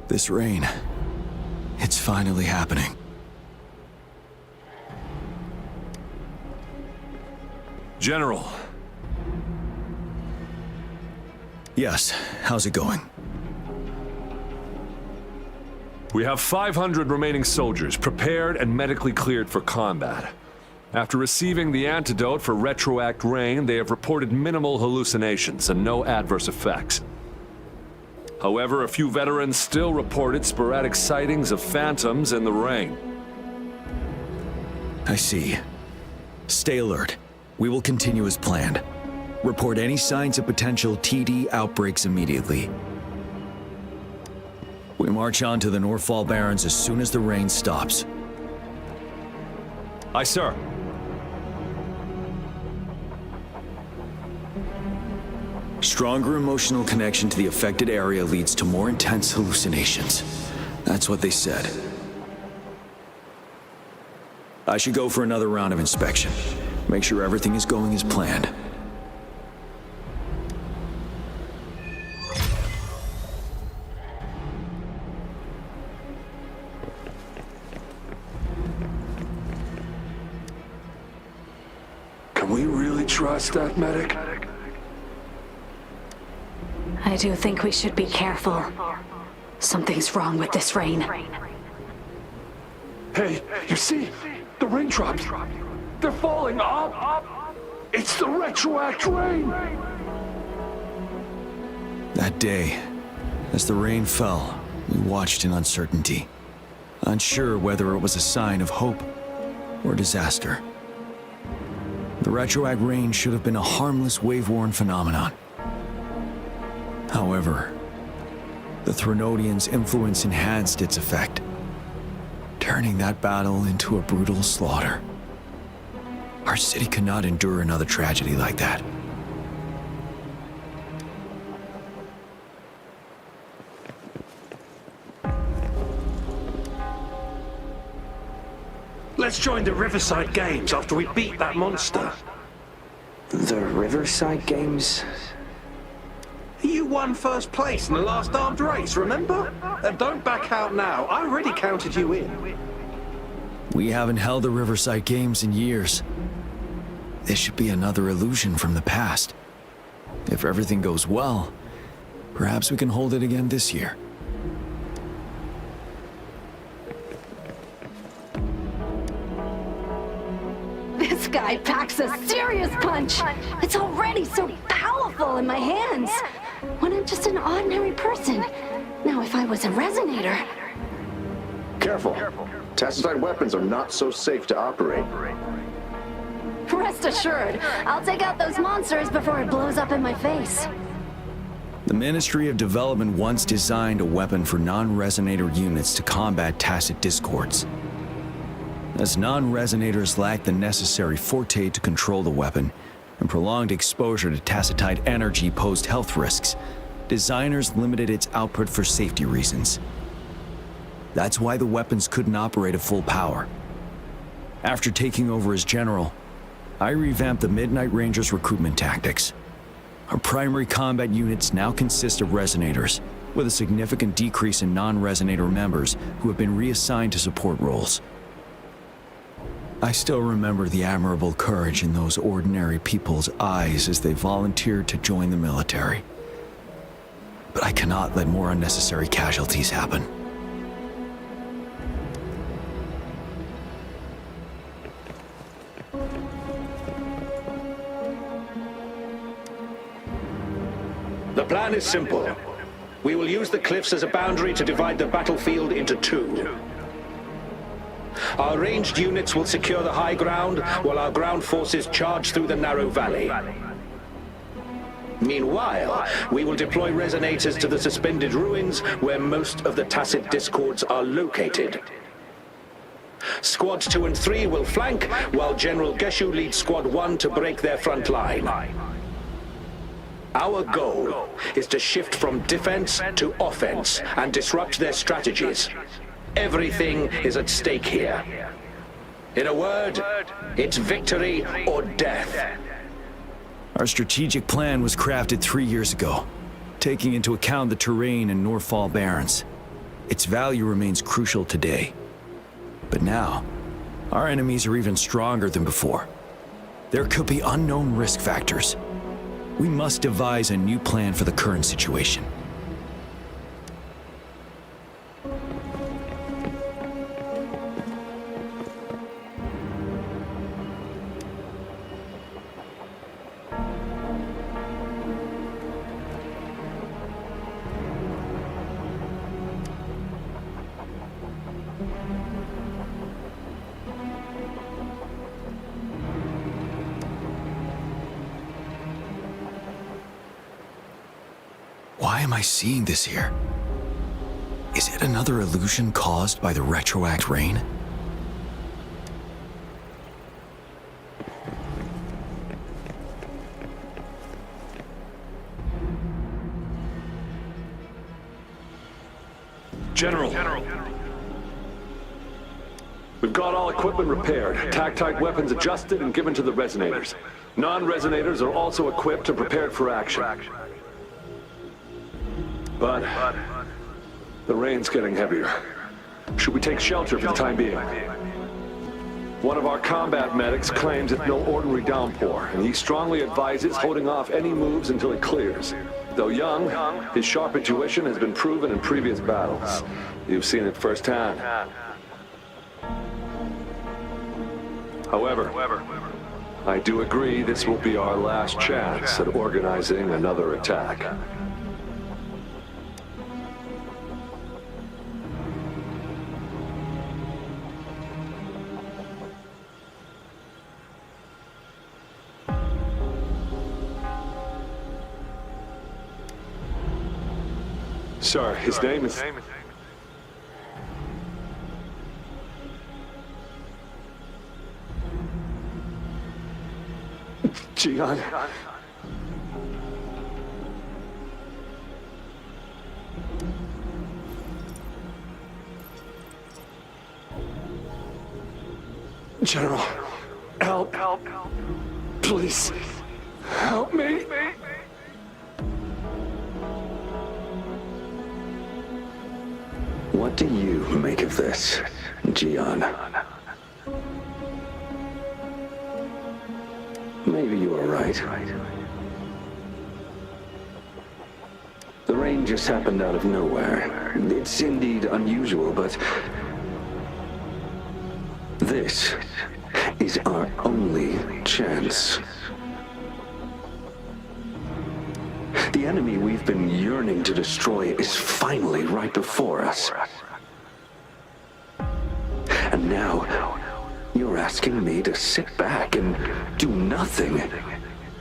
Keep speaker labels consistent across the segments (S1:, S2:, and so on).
S1: This rain, it's finally happening.
S2: General.
S1: Yes, how's it going?
S2: We have 500 remaining soldiers prepared and medically cleared for combat. After receiving the antidote for retroact rain, they have reported minimal hallucinations and no adverse effects. However, a few veterans still reported sporadic sightings of phantoms in the rain.
S1: I see. Stay alert. We will continue as planned. Report any signs of potential TD outbreaks immediately. We march on to the Northfall Barrens as soon as the rain stops.
S2: Aye, sir.
S1: Stronger emotional connection to the affected area leads to more intense hallucinations. That's what they said. I should go for another round of inspection. Make sure everything is going as planned.
S2: Can we really trust that medic?
S3: I do think we should be careful. Something's wrong with this rain.
S2: Hey, you see? The raindrops. They're falling up. It's the retroact rain.
S1: That day, as the rain fell, we watched in uncertainty, unsure whether it was a sign of hope or disaster. The retroact rain should have been a harmless wave-worn phenomenon. However, the Threnodians' influence enhanced its effect, turning that battle into a brutal slaughter. Our city could not endure another tragedy like that.
S4: Let's join the Riverside Games after we beat that monster.
S5: The Riverside Games?
S4: You won first place in the last armed race, remember? And don't back out now. I already counted you in.
S1: We haven't held the Riverside Games in years. This should be another illusion from the past. If everything goes well, perhaps we can hold it again this year.
S3: This guy packs a serious punch. It's already so powerful in my hands. When I'm just an ordinary person. Now if I was a resonator...
S6: Careful. Tacitite weapons are not so safe to operate.
S3: Rest assured, I'll take out those monsters before it blows up in my face.
S1: The Ministry of Development once designed a weapon for non-resonator units to combat tacit discords. As non-resonators lack the necessary forte to control the weapon, and prolonged exposure to tacitite energy posed health risks, designers limited its output for safety reasons. That's why the weapons couldn't operate at full power. After taking over as general, I revamped the Midnight Rangers' recruitment tactics. Our primary combat units now consist of resonators, with a significant decrease in non-resonator members who have been reassigned to support roles. I still remember the admirable courage in those ordinary people's eyes as they volunteered to join the military. But I cannot let more unnecessary casualties happen.
S4: The plan is simple. We will use the cliffs as a boundary to divide the battlefield into two. Our ranged units will secure the high ground, while our ground forces charge through the narrow valley. Meanwhile, we will deploy resonators to the suspended ruins where most of the tacit discords are located. Squads 2 and 3 will flank, while General Geshu leads Squad 1 to break their front line. Our goal is to shift from defense to offense and disrupt their strategies. Everything is at stake here. In a word, it's victory or death.
S1: Our strategic plan was crafted 3 years ago, taking into account the terrain in Northfall Barrens. its value remains crucial today. But now, our enemies are even stronger than before. There could be unknown risk factors. We must devise a new plan for the current situation. Why am I seeing this here? Is it another illusion caused by the retroact rain?
S2: General. We've got all equipment repaired, tac-type weapons adjusted and given to the resonators. Non-resonators are also equipped and prepared for action. But the rain's getting heavier. Should we take shelter for the time being? One of our combat medics claims it's no ordinary downpour, and he strongly advises holding off any moves until it clears. Though young, his sharp intuition has been proven in previous battles. You've seen it firsthand. However, I do agree this will be our last chance at organizing another attack. Sir, his name is... Gian. General, help. Please, help me.
S4: What do you make of this, Gian? Maybe you are right. The rain just happened out of nowhere. It's indeed unusual, but this is our only chance. The enemy we've been yearning to destroy is finally right before us. And now, you're asking me to sit back and do nothing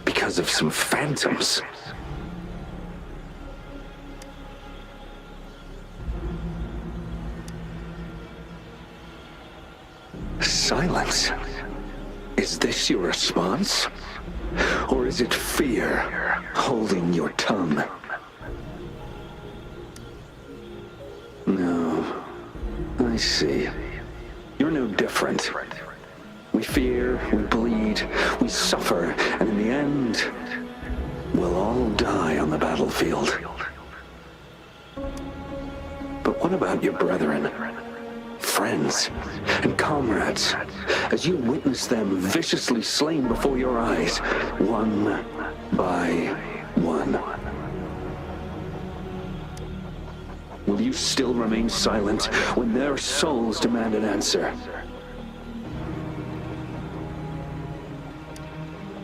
S4: because of some phantoms. Silence. Is this your response? Or is it fear holding your tongue? No, I see. You're no different. We fear, we bleed, we suffer, and in the end, we'll all die on the battlefield. But what about your brethren, friends, and comrades, as you witness them viciously slain before your eyes, one by one? Will you still remain silent when their souls demand an answer?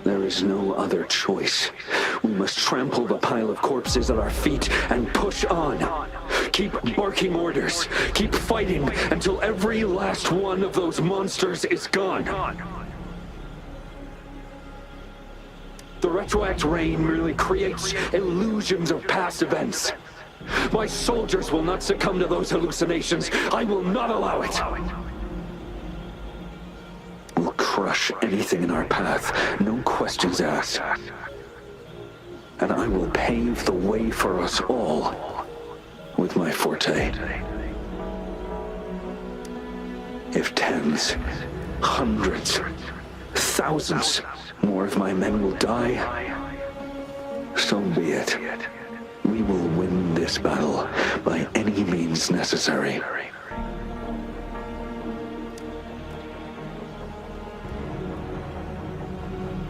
S4: There is no other choice. We must trample the pile of corpses at our feet and push on. Keep barking orders. Keep fighting until every last one of those monsters is gone. The retroact rain merely creates illusions of past events. My soldiers will not succumb to those hallucinations. I will not allow it. We'll crush anything in our path, no questions asked. And I will pave the way for us all with my forte. If tens, hundreds, thousands more of my men will die, so be it. We will win this this battle by any means necessary.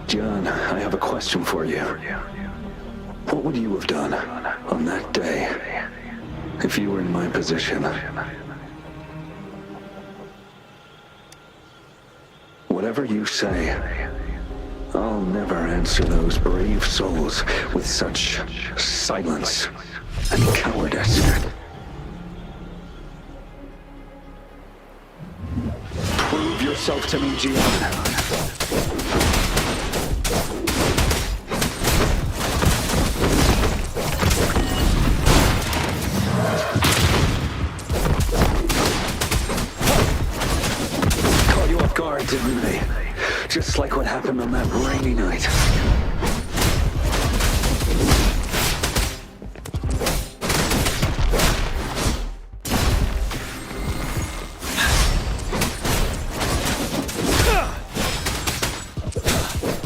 S4: John, I have a question for you. What would you have done on that day if you were in my position? Whatever you say, I'll never answer those brave souls with such silence and cowardice. Prove yourself to me, Gian. Didn't they? Just like what happened on that rainy night.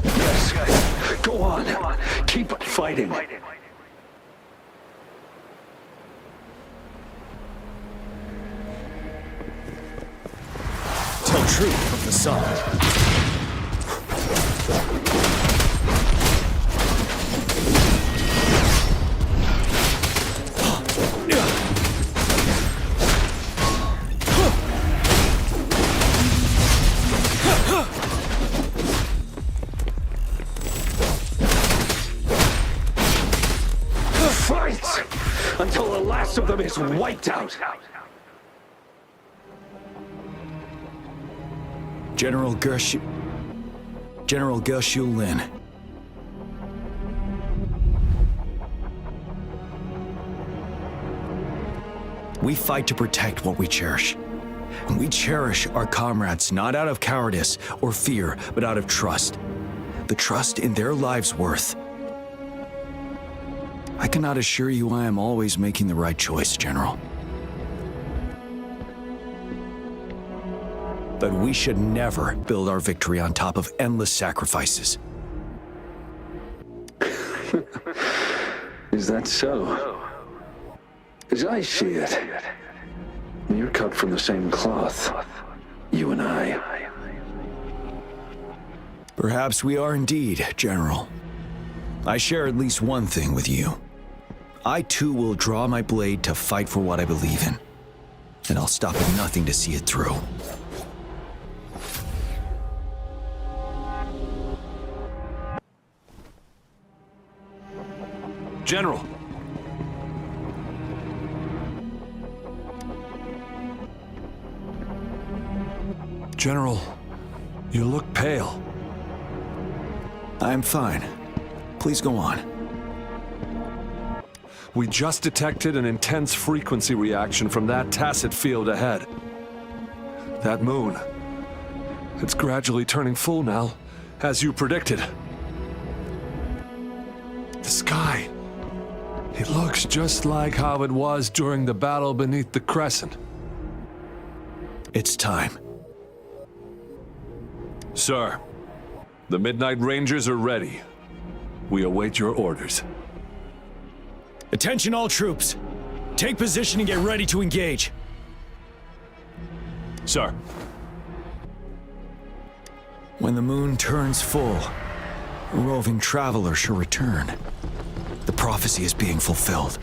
S4: Yes. Go on. Keep fighting.
S1: Tell truth of the sun.
S4: Fight! Until the last of them is wiped out!
S1: General Gershu Lin. We fight to protect what we cherish. And we cherish our comrades not out of cowardice or fear, but out of trust. The trust in their lives' worth. I cannot assure you I am always making the right choice, General. But we should never build our victory on top of endless sacrifices.
S4: Is that so? As I see it, you're cut from the same cloth, you and I.
S1: Perhaps we are indeed, General. I share at least one thing with you. I too will draw my blade to fight for what I believe in. And I'll stop at nothing to see it through.
S2: General! General, you look pale.
S1: I'm fine. Please go on.
S2: We just detected an intense frequency reaction from that tacit field ahead. That moon. It's gradually turning full now, as you predicted. The sky. It looks just like how it was during the battle beneath the crescent.
S1: It's time.
S2: Sir, the Midnight Rangers are ready. We await your orders.
S1: Attention all troops. Take position and get ready to engage.
S2: Sir.
S1: When the moon turns full, a roving traveler shall return. The prophecy is being fulfilled.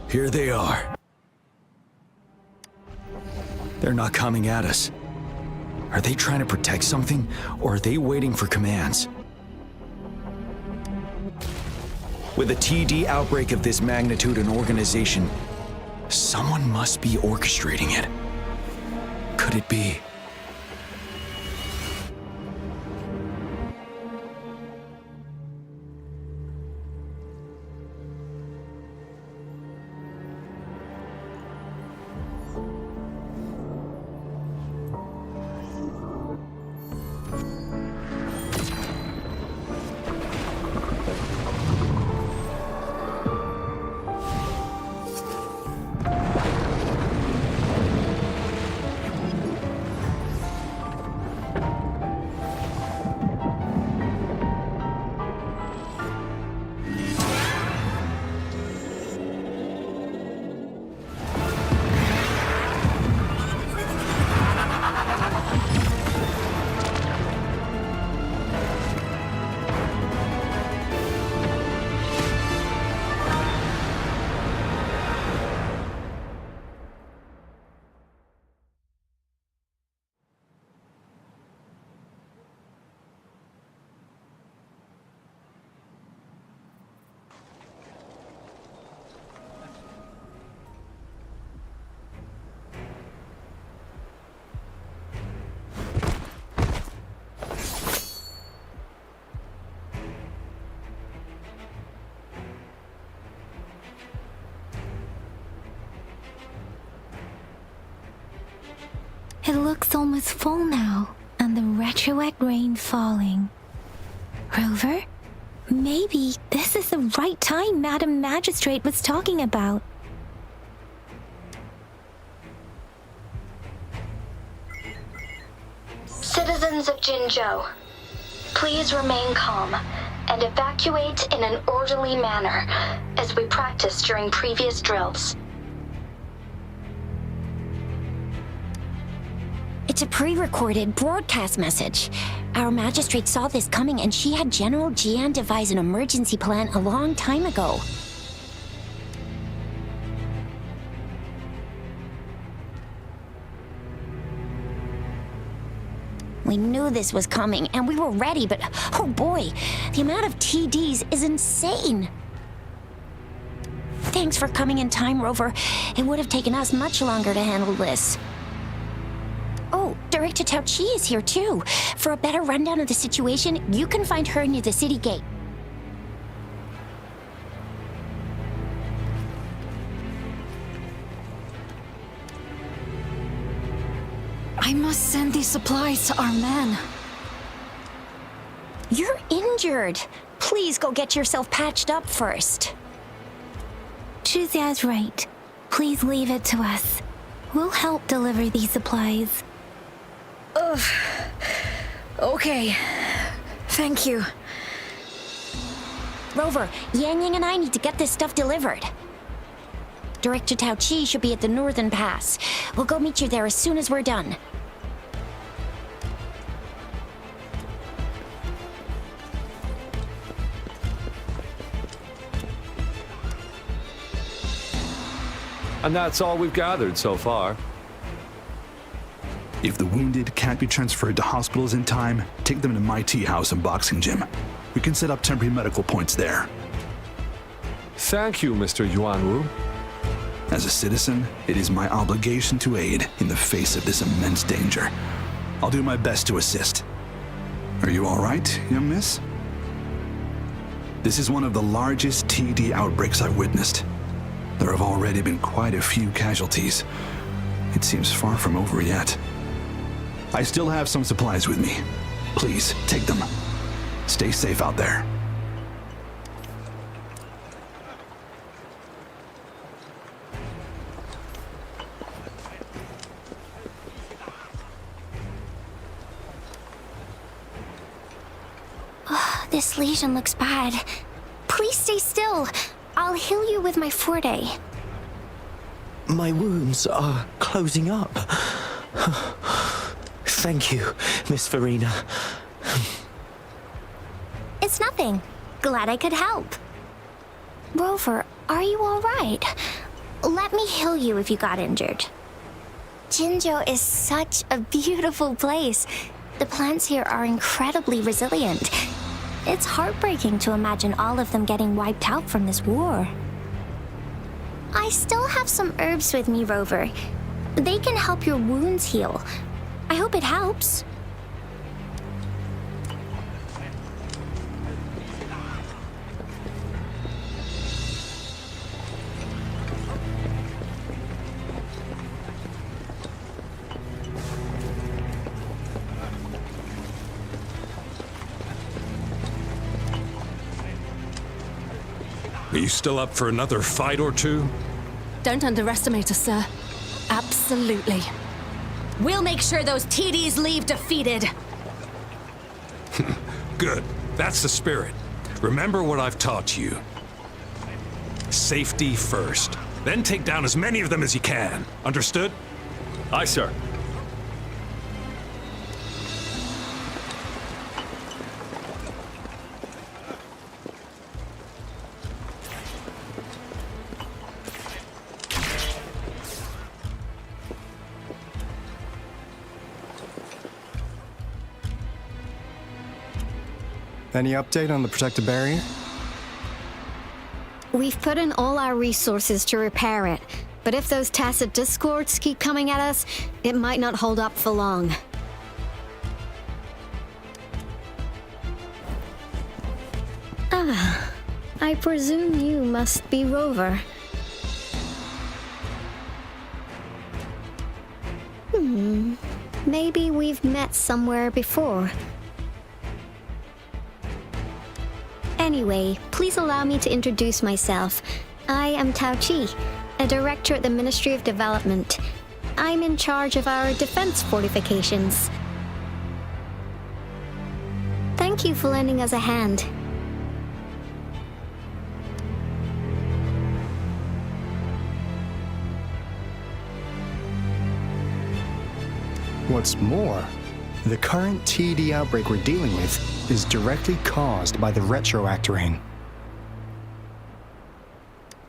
S1: Here they are. They're not coming at us. Are they trying to protect something, or are they waiting for commands? With a TD outbreak of this magnitude and organization, someone must be orchestrating it. Could it be?
S7: looks almost full now, and the retroact rain falling. Rover? Maybe this is the right time Madam Magistrate was talking about.
S8: Citizens of Jinzhou, please remain calm and evacuate in an orderly manner as we practiced during previous drills.
S9: It's a pre-recorded broadcast message. Our magistrate saw this coming and she had General Jian devise an emergency plan a long time ago. We knew this was coming and we were ready, but oh boy, the amount of TDs is insane. Thanks for coming in time, Rover. It would have taken us much longer to handle this. Oh, Director Tao Chi is here too. For a better rundown of the situation, you can find her near the city gate.
S3: I must send these supplies to our men.
S9: You're injured. Please go get yourself patched up first.
S7: Chuzia's right. Please leave it to us. We'll help deliver these supplies.
S3: Ugh. Okay. Thank you.
S9: Rover, Yang Yang and I need to get this stuff delivered. Director Tao Chi should be at the Northern Pass. We'll go meet you there as soon as we're done.
S2: And that's all we've gathered so far.
S10: If the wounded can't be transferred to hospitals in time, take them to my tea house and boxing gym. We can set up temporary medical points there.
S2: Thank you, Mr. Yuanwu.
S10: As a citizen, it is my obligation to aid in the face of this immense danger. I'll do my best to assist. Are you all right, young miss? This is one of the largest TD outbreaks I've witnessed. There have already been quite a few casualties. It seems far from over yet. I still have some supplies with me. Please, take them. Stay safe out there.
S7: This lesion looks bad. Please stay still. I'll heal you with my forte.
S5: My wounds are closing up. Thank you, Miss Farina.
S7: It's nothing. Glad I could help. Rover, are you all right? Let me heal you if you got injured. Jinzhou is such a beautiful place. The plants here are incredibly resilient. It's heartbreaking to imagine all of them getting wiped out from this war. I still have some herbs with me, Rover. They can help your wounds heal. I hope it helps.
S11: Are you still up for another fight or two?
S3: Don't underestimate us, sir. Absolutely. We'll make sure those TDs leave defeated.
S11: Good. That's the spirit. Remember what I've taught you. Safety first. Then take down as many of them as you can. Understood?
S2: Aye, sir.
S12: Any update on the protective barrier?
S13: We've put in all our resources to repair it, but if those tacit discords keep coming at us, it might not hold up for long. Ah, I presume you must be Rover. maybe we've met somewhere before. Anyway, please allow me to introduce myself. I am Tao Chi, a director at the Ministry of Development. I'm in charge of our defense fortifications. Thank you for lending us a hand.
S12: What's more, the current TD outbreak we're dealing with is directly caused by the retroact rain.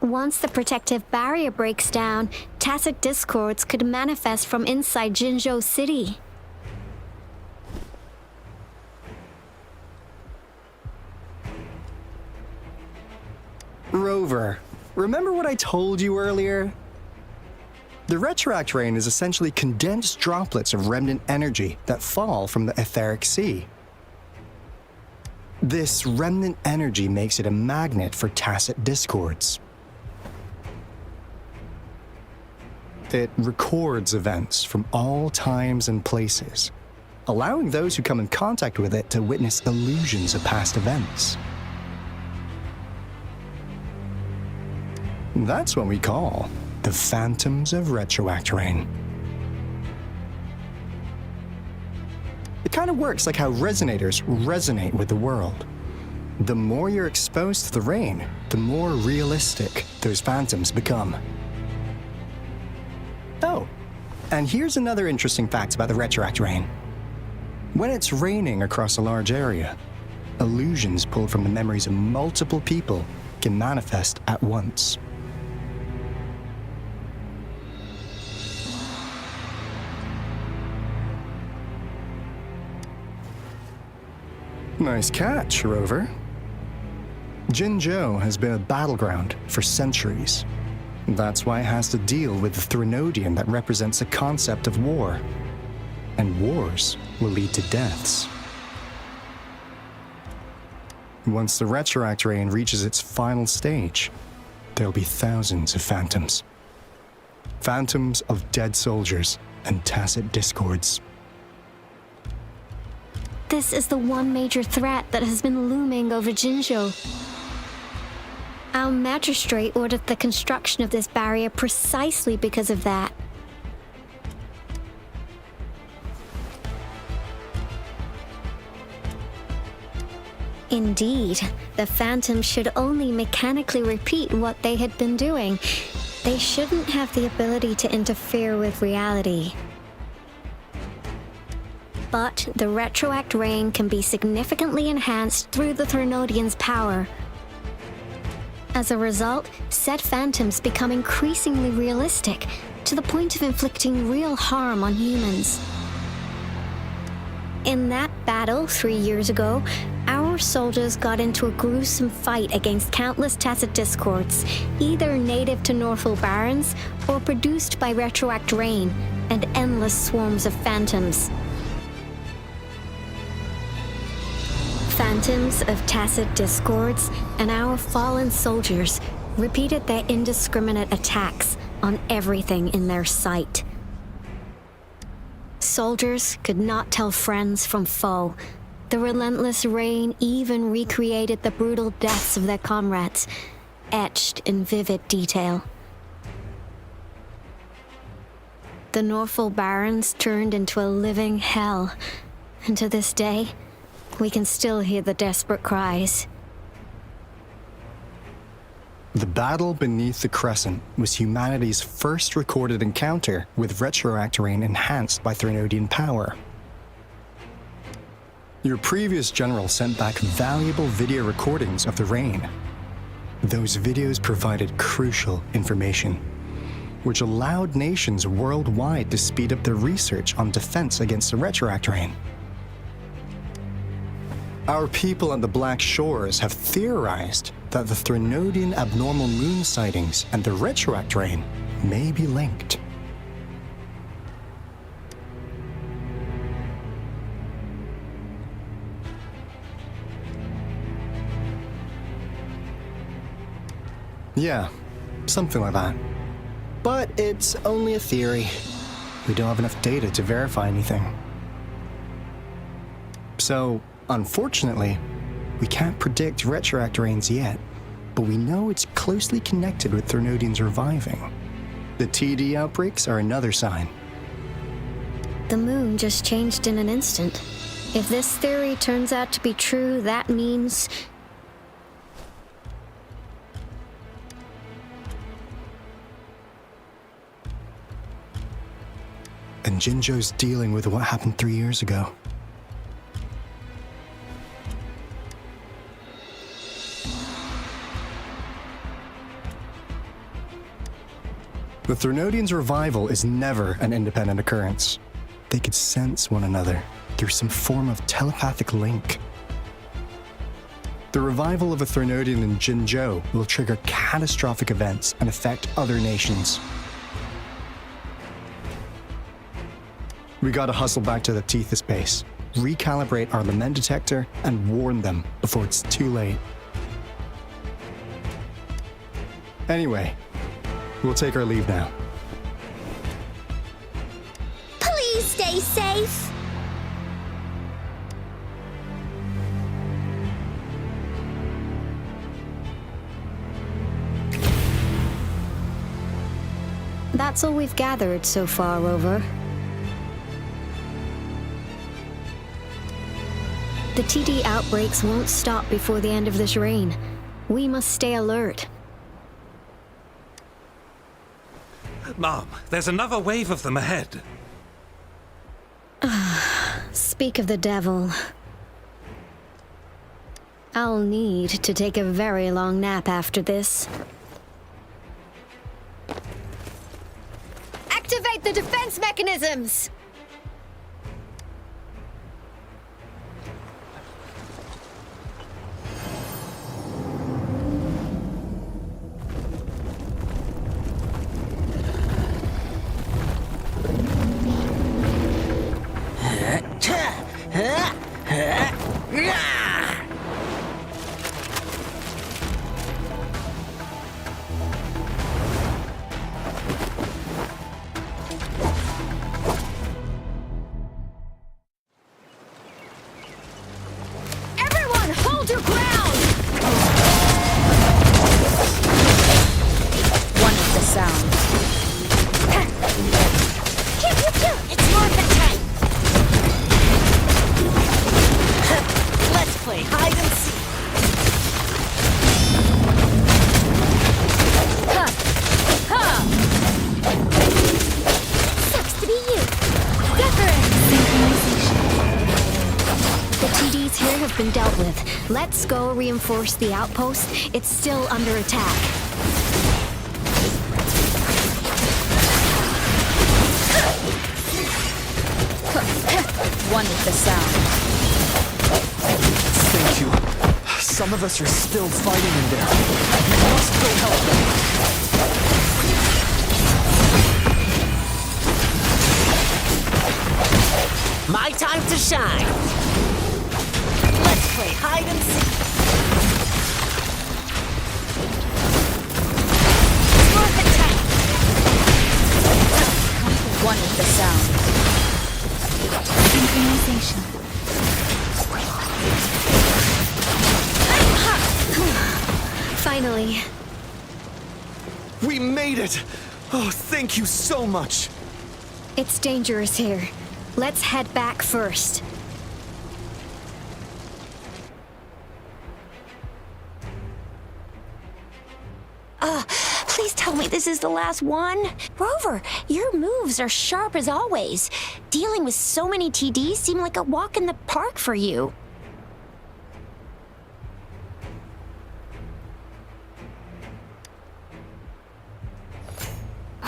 S13: Once the protective barrier breaks down, tacit discords could manifest from inside Jinzhou City.
S12: Rover, remember what I told you earlier? The retroact rain is essentially condensed droplets of remnant energy that fall from the etheric sea. This remnant energy makes it a magnet for tacit discords. It records events from all times and places, allowing those who come in contact with it to witness illusions of past events. That's what we call the phantoms of retroact rain. It kind of works like how resonators resonate with the world. The more you're exposed to the rain, the more realistic those phantoms become. Oh, and here's another interesting fact about the retroact rain. When it's raining across a large area, illusions pulled from the memories of multiple people can manifest at once. Nice catch, Rover. Jinzhou has been a battleground for centuries. That's why it has to deal with the Threnodian that represents the concept of war. And wars will lead to deaths. Once the retroact rain reaches its final stage, there'll be thousands of phantoms. Phantoms of dead soldiers and tacit discords.
S13: This is the one major threat that has been looming over Jinzhou. Our magistrate ordered the construction of this barrier precisely because of that. Indeed, the phantoms should only mechanically repeat what they had been doing. They shouldn't have the ability to interfere with reality. But the retroact rain can be significantly enhanced through the Threnodian's power. As a result, said phantoms become increasingly realistic, to the point of inflicting real harm on humans. In that battle 3 years ago, our soldiers got into a gruesome fight against countless tacit discords, either native to Northwell Barrens or produced by retroact rain and endless swarms of phantoms. Phantoms of tacit discords and our fallen soldiers repeated their indiscriminate attacks on everything in their sight. Soldiers could not tell friends from foe. The relentless rain even recreated the brutal deaths of their comrades, etched in vivid detail. The Northwell Barrens turned into a living hell, and to this day, we can still hear the desperate cries.
S12: The battle beneath the Crescent was humanity's first recorded encounter with retroact rain enhanced by Threnodian power. Your previous general sent back valuable video recordings of the rain. Those videos provided crucial information, which allowed nations worldwide to speed up their research on defense against the retroact rain. Our people on the Black Shores have theorized that the Threnodian abnormal moon sightings and the retroact rain may be linked. Yeah, something like that. But it's only a theory. we don't have enough data to verify anything. So, unfortunately, we can't predict retroact rains yet, but we know it's closely connected with Threnodians reviving. The TD outbreaks are another sign.
S13: The moon just changed in an instant. If this theory turns out to be true, that means...
S12: And Jinzhou's dealing with what happened 3 years ago. The Threnodians' revival is never an independent occurrence. They could sense one another through some form of telepathic link. The revival of a Threnodian in Jinzhou will trigger catastrophic events and affect other nations. We gotta hustle back to the Tethys base, recalibrate our lament detector, and warn them before it's too late. Anyway, we'll take our leave now.
S7: Please stay safe.
S13: That's all we've gathered so far, Rover. The TD outbreaks won't stop before the end of this reign. We must stay alert.
S11: Mom, there's another wave of them ahead.
S13: Speak of the devil. I'll need to take a very long nap after this. Activate the defense mechanisms! Everyone, hold your ground!
S9: One is the sound.
S7: Pew, pew, pew. It's worth the time.
S9: Let's play hide and seek.
S7: Sucks to be you.
S13: The TDs here have been dealt with. Let's go reinforce the outpost. It's still under attack.
S9: One is the sound.
S5: Thank you. Some of us are still fighting in there. We must go help them.
S9: My time to shine. Let's play hide and seek. Worth the time. One is the sound.
S7: Synchronization.
S13: Finally.
S5: We made it! Oh, thank you so much!
S13: It's dangerous here. Let's head back first.
S9: Please tell me this is the last one. Rover, your moves are sharp as always. Dealing with so many TDs seem like a walk in the park for you.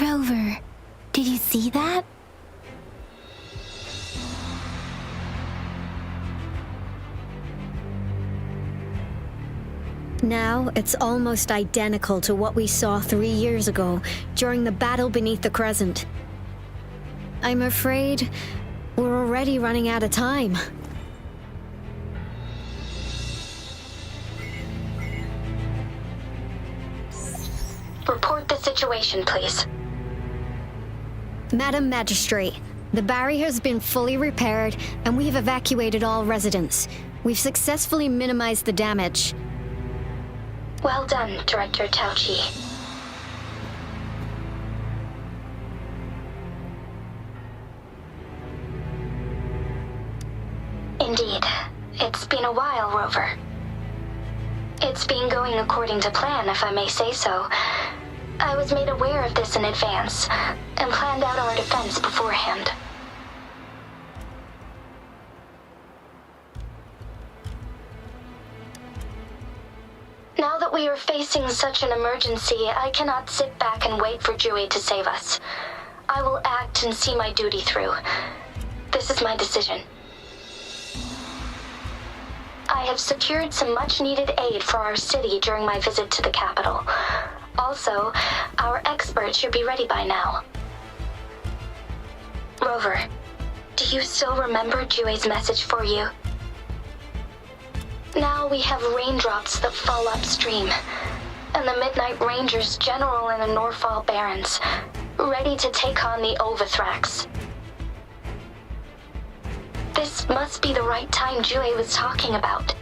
S3: Rover, did you see that?
S13: Now, it's almost identical to what we saw 3 years ago during the battle beneath the Crescent. I'm afraid we're already running out of time.
S8: Report the situation, please.
S13: Madam Magistrate, the barrier has been fully repaired, and we've evacuated all residents. We've successfully minimized the damage.
S8: Well done, Director Tauchi. Indeed. It's been a while, Rover. It's been going according to plan, if I may say so. I was made aware of this in advance, and planned out our defense beforehand. Now that we are facing such an emergency, I cannot sit back and wait for Jui to save us. I will act and see my duty through. This is my decision. I have secured some much-needed aid for our city during my visit to the capital. Also, our expert should be ready by now. Rover, do you still remember Jue's message for you? Now we have raindrops that fall upstream, and the Midnight Rangers general in the Norfall Barrens, ready to take on the Overthrax. This must be the right time Jue was talking about.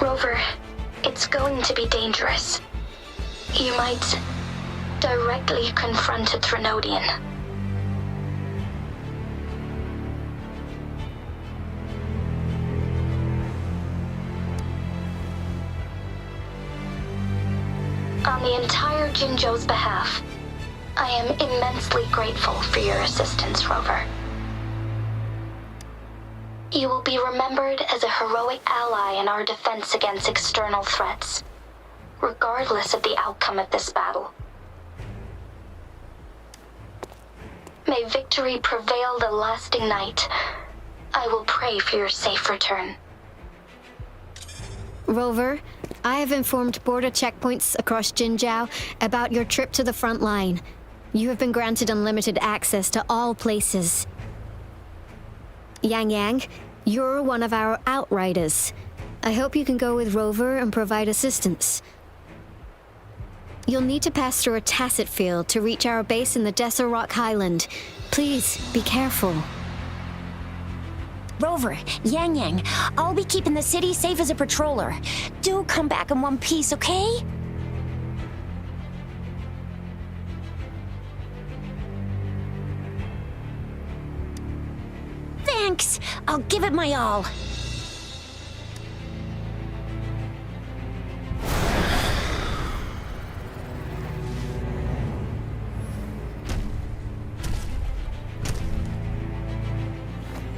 S8: Rover, it's going to be dangerous. You might directly confront a Trinodian. On the entire Jinzhou's behalf, I am immensely grateful for your assistance, Rover. You will be remembered as a heroic ally in our defense against external threats, regardless of the outcome of this battle. May victory prevail the lasting night. I will pray for your safe return.
S13: Rover, I have informed border checkpoints across Jinzhou about your trip to the front line. You have been granted unlimited access to all places. Yang Yang, you're one of our outriders. I hope you can go with Rover and provide assistance. You'll need to pass through a tacit field to reach our base in the Desert Rock Highland. Please, be careful.
S9: Rover, Yang Yang, I'll be keeping the city safe as a patroller. Do come back in one piece, okay? Thanks! I'll give it my all.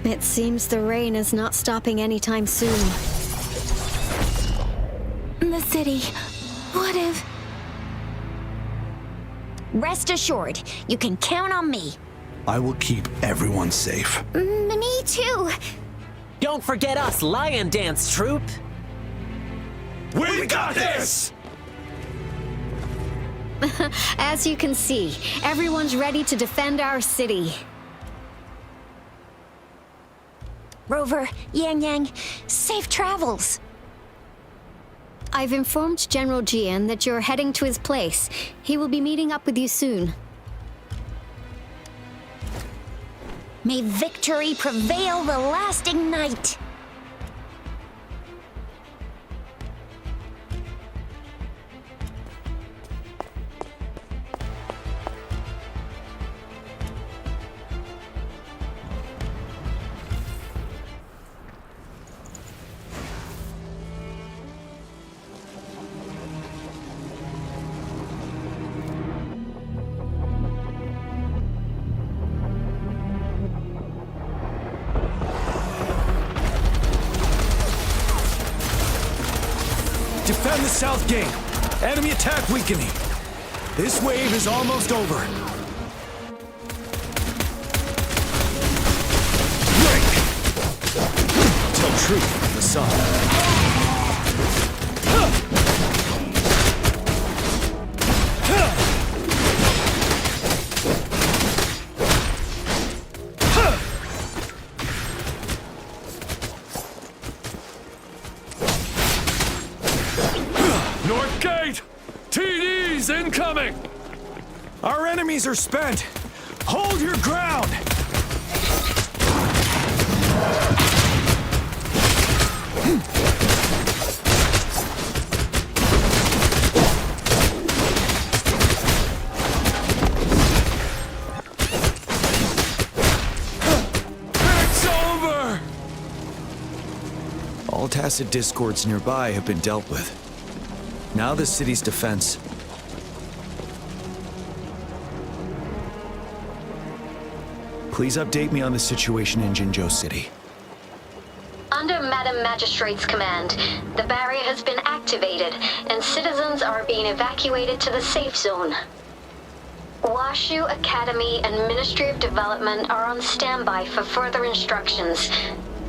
S13: It seems the rain is not stopping anytime soon.
S9: The city. What if... Rest assured, you can count on me.
S10: I will keep everyone safe.
S9: Me too.
S14: Don't forget us, Lion Dance Troop.
S5: We got this!
S13: As you can see, everyone's ready to defend our city.
S9: Rover, Yang Yang, safe travels.
S13: I've informed General Jian that you're heading to his place. He will be meeting up with you soon.
S9: May victory prevail the lasting night.
S1: Defend the south gate. Enemy attack weakening. This wave is almost over. Break! Tell truth from the sun. enemies are spent! Hold your ground!
S2: It's over!
S1: All tacit discords nearby have been dealt with. Now the city's defense. Please update me on the situation in Jinzhou City.
S8: Under Madam Magistrate's command, the barrier has been activated, and citizens are being evacuated to the safe zone. Washu Academy and Ministry of Development are on standby for further instructions.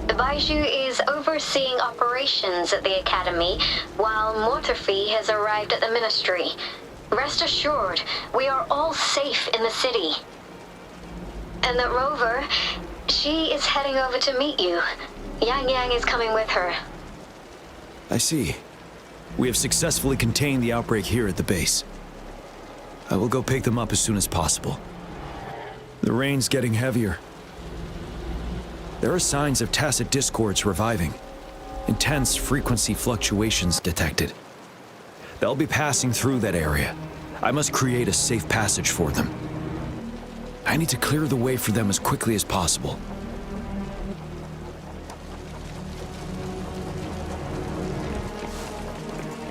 S8: Baiju is overseeing operations at the Academy, while Mortarfi has arrived at the Ministry. Rest assured, we are all safe in the city. And that Rover, she is heading over to meet you. Yang Yang is coming with her.
S1: I see. We have successfully contained the outbreak here at the base. I will go pick them up as soon as possible. The rain's getting heavier. There are signs of tacit discords reviving. Intense frequency fluctuations detected. They'll be passing through that area. I must create a safe passage for them. I need to clear the way for them as quickly as possible.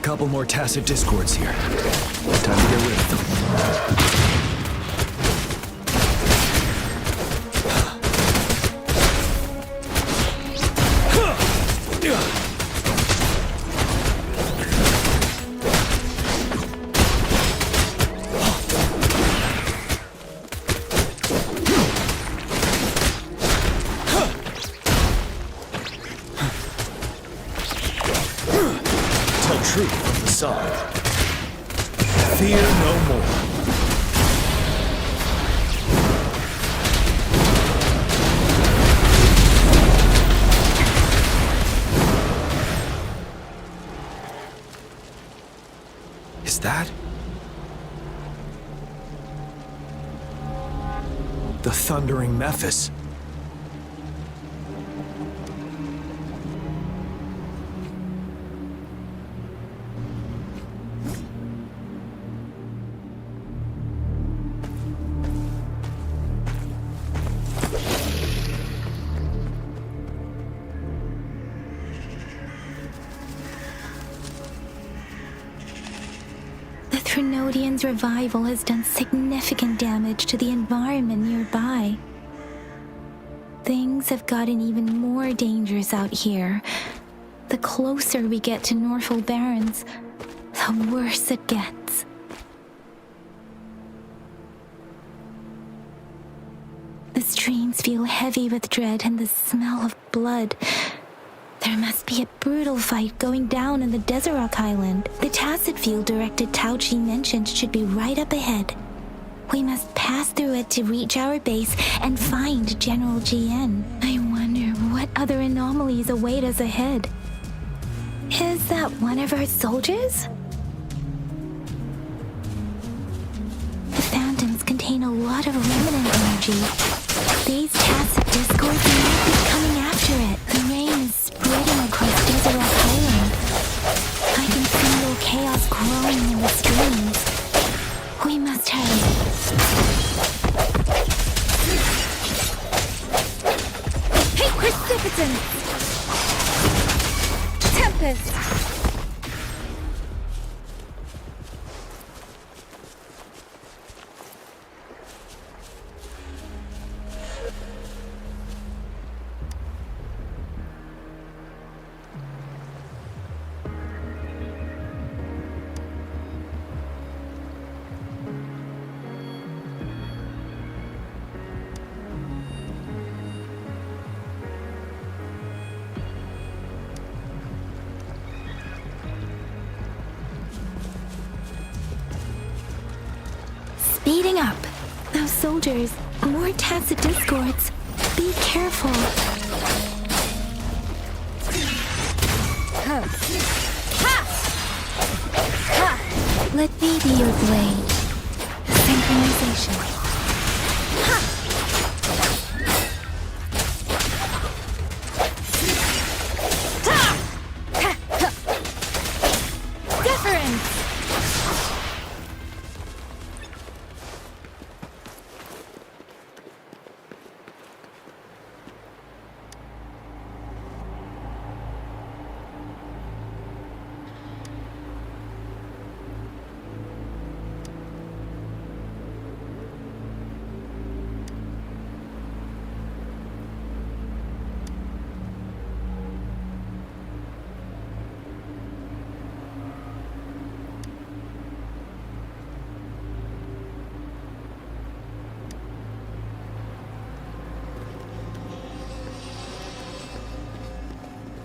S1: Couple more tacit discords here. Time to get rid of them. Truth from the side. Fear no more. Is that the thundering Mephis?
S9: Trinodian's revival has done significant damage to the environment nearby. Things have gotten even more dangerous out here. The closer we get to Norfolk Barrens, the worse it gets. The streams feel heavy with dread and the smell of blood. There must be a brutal fight going down in the Desert Rock Island. The tacit field directed Tao Chi mentioned should be right up ahead. We must pass through it to reach our base and find General GN. I wonder what other anomalies await us ahead. Is that one of our soldiers? The phantoms contain a lot of remnant energy. These tacit discords might be coming after it. The rain is spreading across Desert Rock Island. I can feel chaos growing in the streams. We must hurry.
S15: Hey, Precipitants! Tempest!
S9: Speeding up. Those soldiers, more tacit discords. Be careful.
S15: Huh. Ha! Ha!
S9: Let me be your blade.
S15: Synchronization. Deference.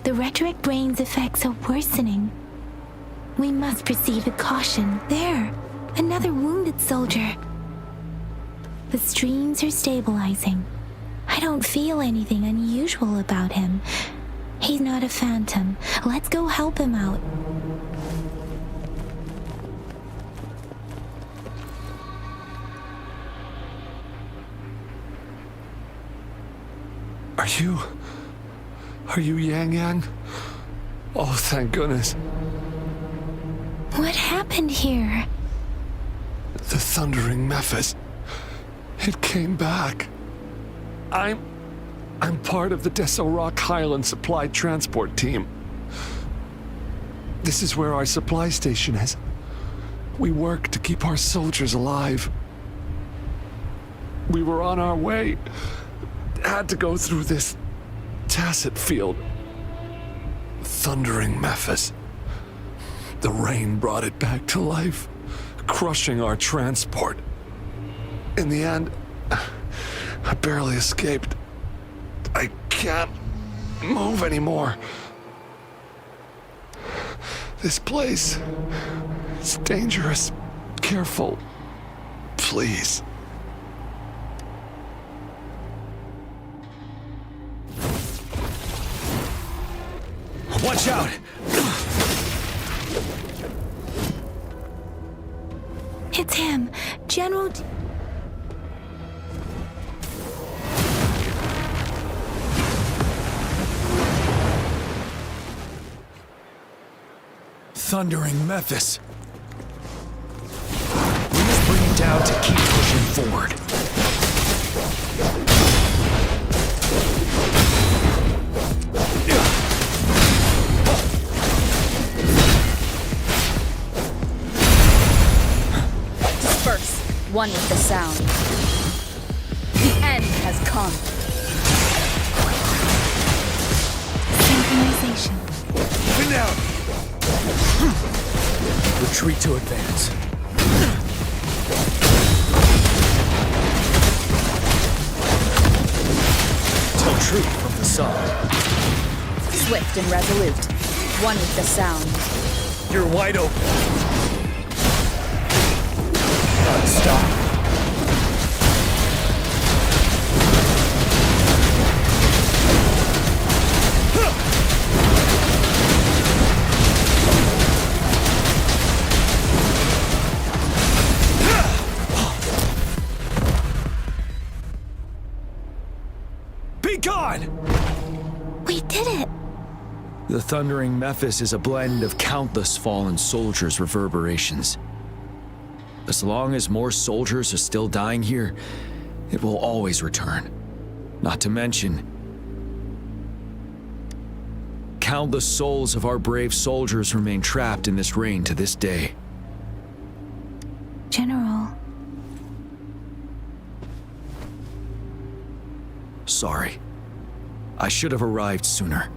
S9: The retroact brain's effects are worsening. We must proceed with caution. There, another wounded soldier. The streams are stabilizing. I don't feel anything unusual about him. He's not a phantom. Let's go help him out.
S2: Are you Yang Yang? Oh, thank goodness.
S9: What happened here?
S2: The thundering Memphis. It came back. I'm part of the Deso Rock Highland Supply Transport Team. This is where our supply station is. We work to keep our soldiers alive. We were on our way. Had to go through this tacit field. Thundering Memphis. The rain brought it back to life, crushing our transport. In the end, I barely escaped. I can't move anymore. This place is dangerous. Careful. Please.
S1: Watch out!
S9: It's him, General...
S1: Thundering Memphis. We must bring him down to keep pushing forward.
S15: Disperse. One with the sound. The end has come.
S9: Synchronization.
S1: Get down! Retreat to advance. Tell truth from the sun.
S15: Swift and resolute. One with the sound.
S1: You're wide open. Stop.
S9: We did it!
S1: The thundering Memphis is a blend of countless fallen soldiers' reverberations. As long as more soldiers are still dying here, it will always return. Not to mention, countless souls of our brave soldiers remain trapped in this rain to this day.
S9: General.
S1: Sorry. I should have arrived sooner.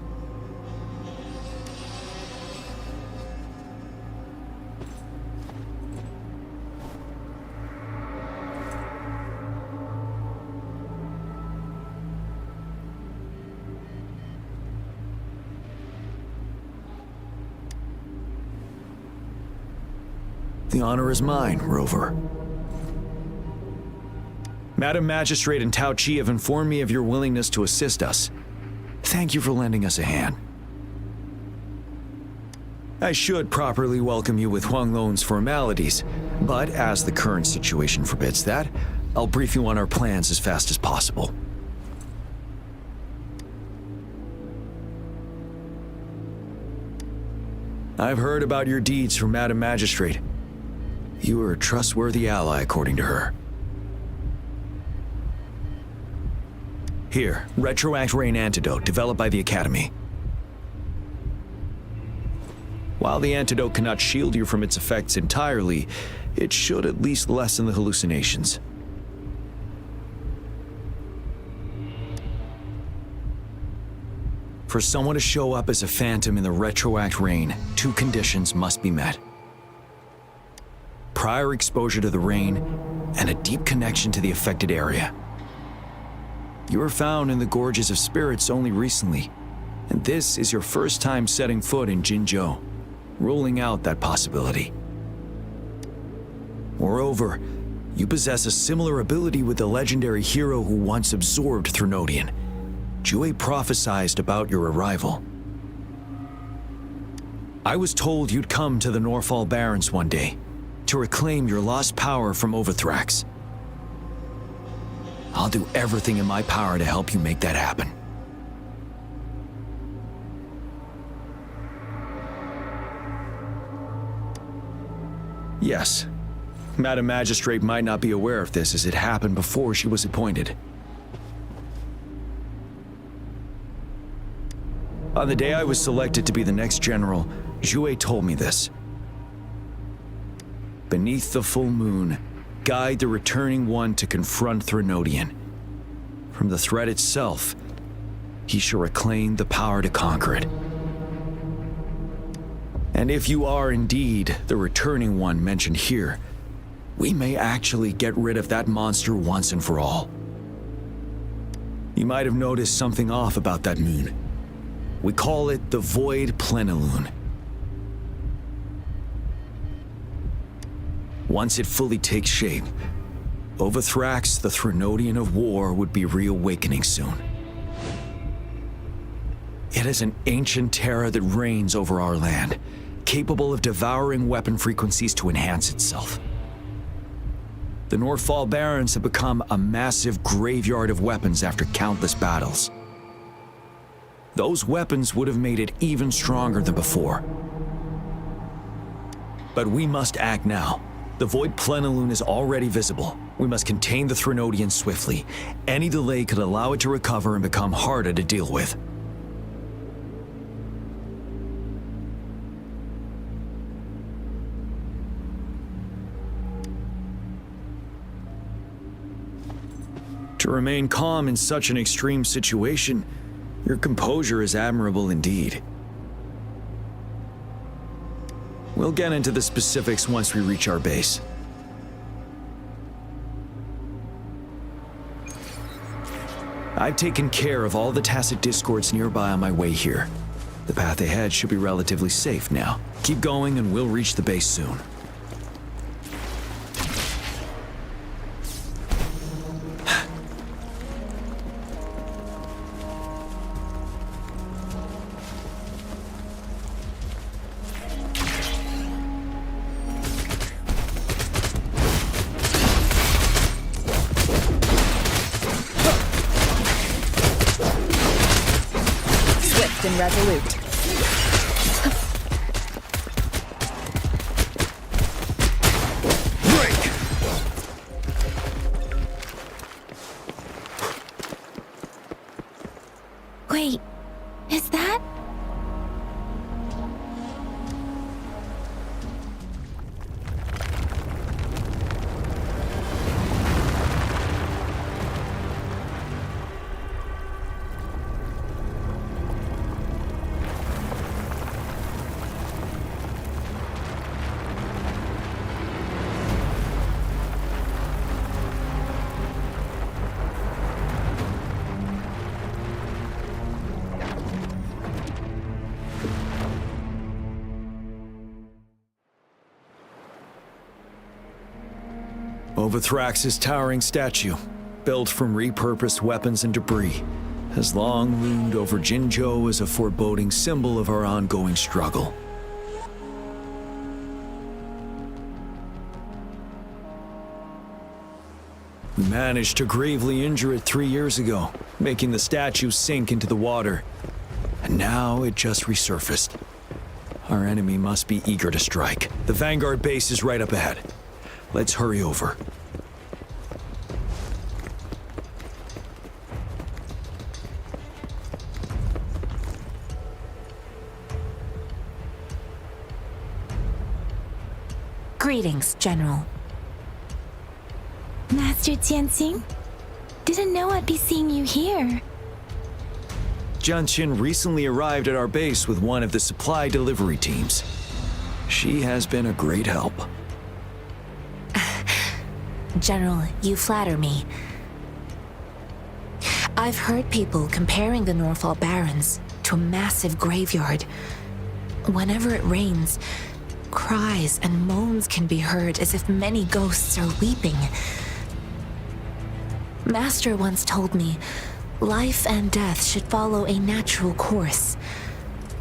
S1: The honor is mine, Rover. Madam Magistrate and Tao Chi have informed me of your willingness to assist us. Thank you for lending us a hand. I should properly welcome you with Huang Lon's formalities, But as the current situation forbids that, I'll brief you on our plans as fast as possible. I've heard about your deeds from Madam Magistrate. You are a trustworthy ally, according to her. Here, Retroact Rain Antidote, developed by the Academy. While the antidote cannot shield you from its effects entirely, it should at least lessen the hallucinations. For someone to show up as a phantom in the Retroact Rain, 2 conditions must be met. Prior exposure to the rain, and a deep connection to the affected area. You were found in the Gorges of Spirits only recently, and this is your first time setting foot in Jinzhou, ruling out that possibility. Moreover, you possess a similar ability with the legendary hero who once absorbed Threnodian. Jue prophesied about your arrival. I was told you'd come to the Norfall Barrens one day, to reclaim your lost power from Overthrax. I'll do everything in my power to help you make that happen. Yes, Madam Magistrate might not be aware of this as it happened before she was appointed. On the day I was selected to be the next general, Jue told me this. Beneath the full moon, guide the returning one to confront Threnodian. From the threat itself, he shall reclaim the power to conquer it. And if you are indeed the returning one mentioned here, we may actually get rid of that monster once and for all. You might have noticed something off about that moon. We call it the Void Plenilune. Once it fully takes shape, Overthrax, the Threnodian of War, would be reawakening soon. It is an ancient terror that reigns over our land, capable of devouring weapon frequencies to enhance itself. The Norfall Barrens have become a massive graveyard of weapons after countless battles. Those weapons would have made it even stronger than before. But we must act now. The Void Plenilune is already visible. We must contain the Threnodian swiftly. Any delay could allow it to recover and become harder to deal with. To remain calm in such an extreme situation, your composure is admirable indeed. We'll get into the specifics once we reach our base. I've taken care of all the tacit discords nearby on my way here. The path ahead should be relatively safe now. Keep going and we'll reach the base soon.
S15: And resolute.
S9: Wait, is that?
S1: Overthrax's towering statue, built from repurposed weapons and debris, has long loomed over Jinzhou as a foreboding symbol of our ongoing struggle. We managed to gravely injure it 3 years ago, making the statue sink into the water. And now it just resurfaced. Our enemy must be eager to strike. The Vanguard base is right up ahead. Let's hurry over.
S16: Greetings, General.
S17: Master Jianxing? Didn't know I'd be seeing you here.
S1: Jianqin recently arrived at our base with one of the supply delivery teams. She has been a great help.
S16: General, you flatter me. I've heard people comparing the Norfall Barrens to a massive graveyard. Whenever it rains, cries and moans can be heard as if many ghosts are weeping. Master once told me, life and death should follow a natural course.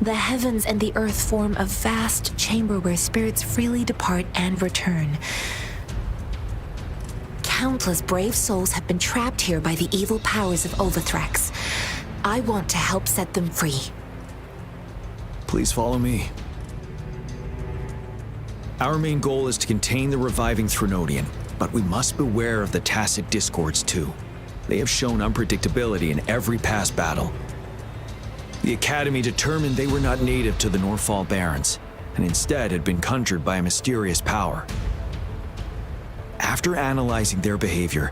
S16: The heavens and the earth form a vast chamber where spirits freely depart and return. Countless brave souls have been trapped here by the evil powers of Overthrax. I want to help set them free.
S1: Please follow me. Our main goal is to contain the reviving Threnodian, but we must beware of the Tacit Discords too. They have shown unpredictability in every past battle. The Academy determined they were not native to the Norfall Barrens, and instead had been conjured by a mysterious power. After analyzing their behavior,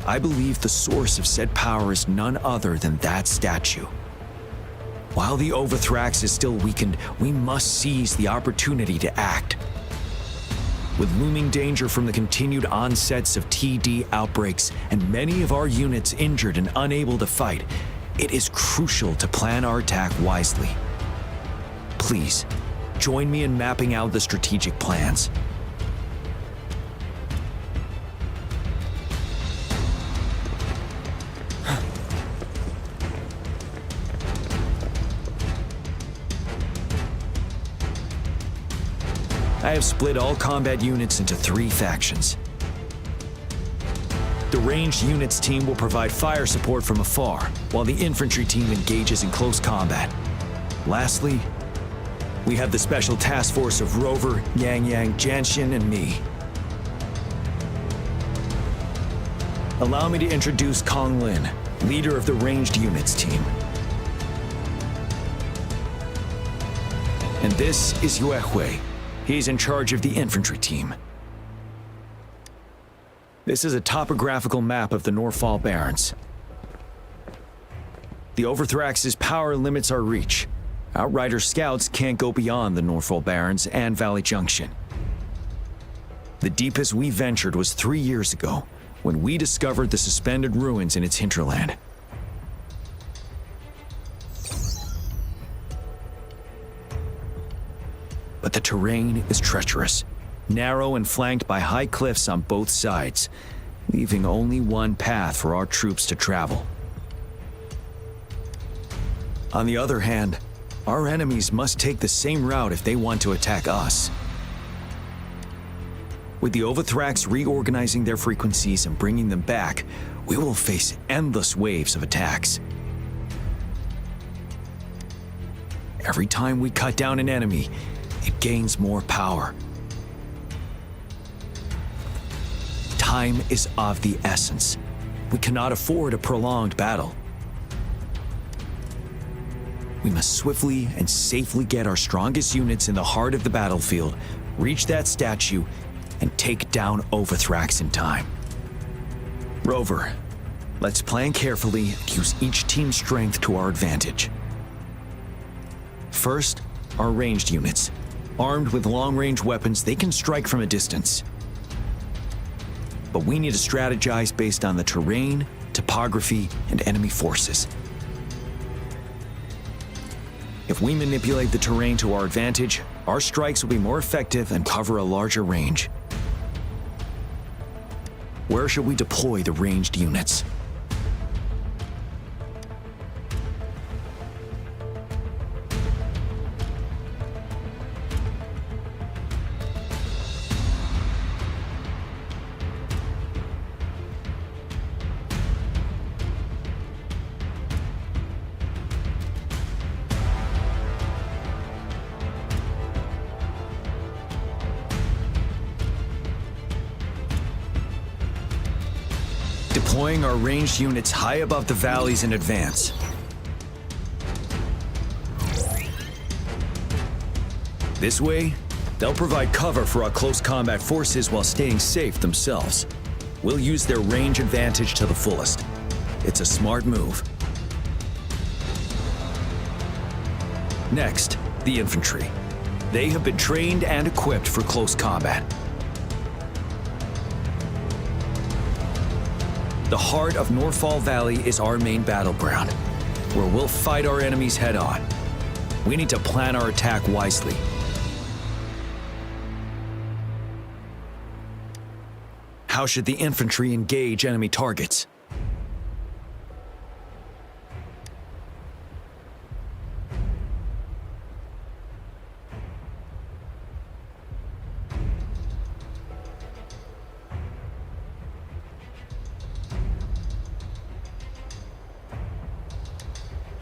S1: I believe the source of said power is none other than that statue. While the Overthrax is still weakened, we must seize the opportunity to act. With looming danger from the continued onsets of TD outbreaks and many of our units injured and unable to fight, it is crucial to plan our attack wisely. Please, join me in mapping out the strategic plans. I have split all combat units into 3 factions. The ranged units team will provide fire support from afar, while the infantry team engages in close combat. Lastly, we have the special task force of Rover, Yang Yang, Jianxin, and me. Allow me to introduce Kong Lin, leader of the ranged units team. And this is Yue Hui. He's in charge of the infantry team. This is a topographical map of the Norfall Barrens. The Overthrax's power limits our reach. Outrider scouts can't go beyond the Norfall Barrens and Valley Junction. The deepest we ventured was 3 years ago, when we discovered the suspended ruins in its hinterland. But the terrain is treacherous, narrow and flanked by high cliffs on both sides, leaving only one path for our troops to travel. On the other hand, our enemies must take the same route if they want to attack us. With the Overthrax reorganizing their frequencies and bringing them back, we will face endless waves of attacks. Every time we cut down an enemy, it gains more power. Time is of the essence. We cannot afford a prolonged battle. We must swiftly and safely get our strongest units in the heart of the battlefield, reach that statue, and take down Overthrax in time. Rover, let's plan carefully and use each team's strength to our advantage. First, our ranged units. Armed with long-range weapons, they can strike from a distance. But we need to strategize based on the terrain, topography, and enemy forces. If we manipulate the terrain to our advantage, our strikes will be more effective and cover a larger range. Where should we deploy the ranged units? deploying our ranged units high above the valleys in advance. This way, they'll provide cover for our close combat forces while staying safe themselves. We'll use their range advantage to the fullest. It's a smart move. Next, the infantry. They have been trained and equipped for close combat. The heart of Norfall Valley is our main battleground, where we'll fight our enemies head-on. We need to plan our attack wisely. How should the infantry engage enemy targets?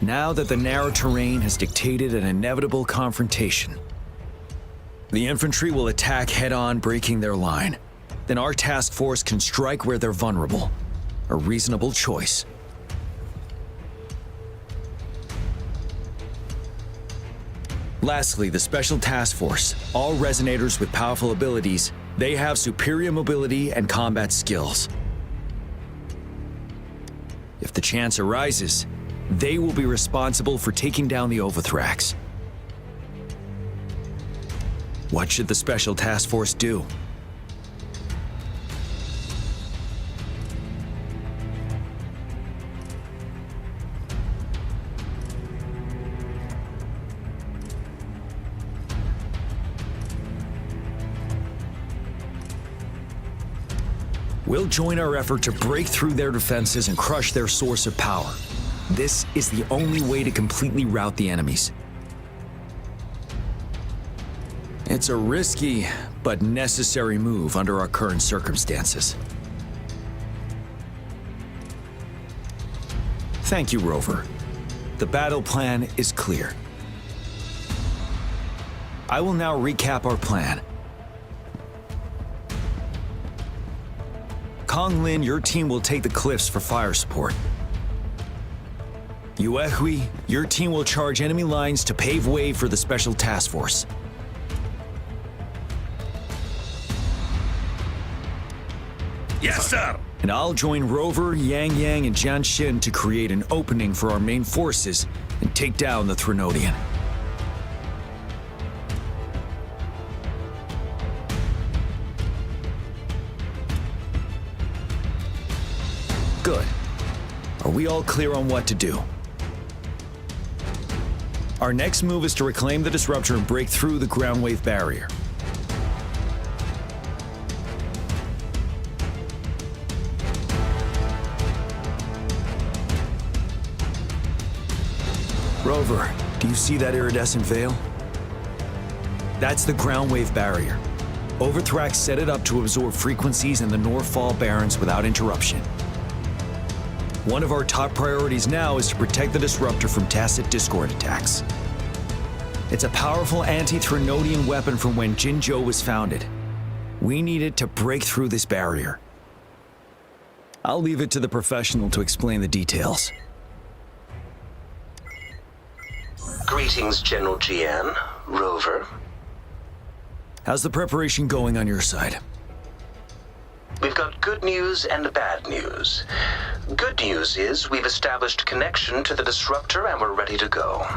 S1: Now that the narrow terrain has dictated an inevitable confrontation, the infantry will attack head-on, breaking their line. Then our task force can strike where they're vulnerable. A reasonable choice. Lastly, the Special Task Force. All resonators with powerful abilities, they have superior mobility and combat skills. If the chance arises, they will be responsible for taking down the Overthrax. What should the Special Task Force do? We'll join our effort to break through their defenses and crush their source of power. This is the only way to completely rout the enemies. It's a risky but necessary move under our current circumstances. Thank you, Rover. The battle plan is clear. I will now recap our plan. Kong Lin, your team will take the cliffs for fire support. Yuehui, your team will charge enemy lines to pave way for the Special Task Force.
S11: Yes, sir!
S1: And I'll join Rover, Yang Yang, and Jian Xin to create an opening for our main forces and take down the Threnodian. Good. Are we all clear on what to do? Our next move is to reclaim the disruptor and break through the ground wave barrier. Rover, do you see that iridescent veil? That's the ground wave barrier. Overthrax set it up to absorb frequencies in the Norfall Barrens without interruption. One of our top priorities now is to protect the disruptor from tacit discord attacks. It's a powerful anti-Threnodian weapon from when Jinzhou was founded. We need it to break through this barrier. I'll leave it to the professional to explain the details.
S18: Greetings, General Jian, Rover.
S1: How's the preparation going on your side?
S18: We've got good news and bad news. Good news is we've established connection to the disruptor and we're ready to go.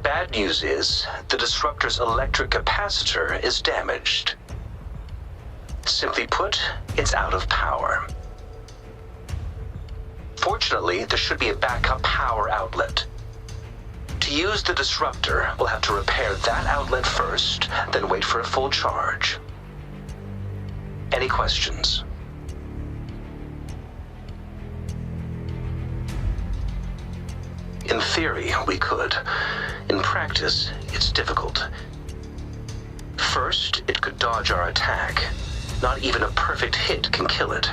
S18: Bad news is the disruptor's electric capacitor is damaged. Simply put, it's out of power. Fortunately, there should be a backup power outlet. To use the disruptor, we'll have to repair that outlet first, then wait for a full charge. Any questions? In theory, we could. In practice, it's difficult. First, it could dodge our attack. Not even a perfect hit can kill it.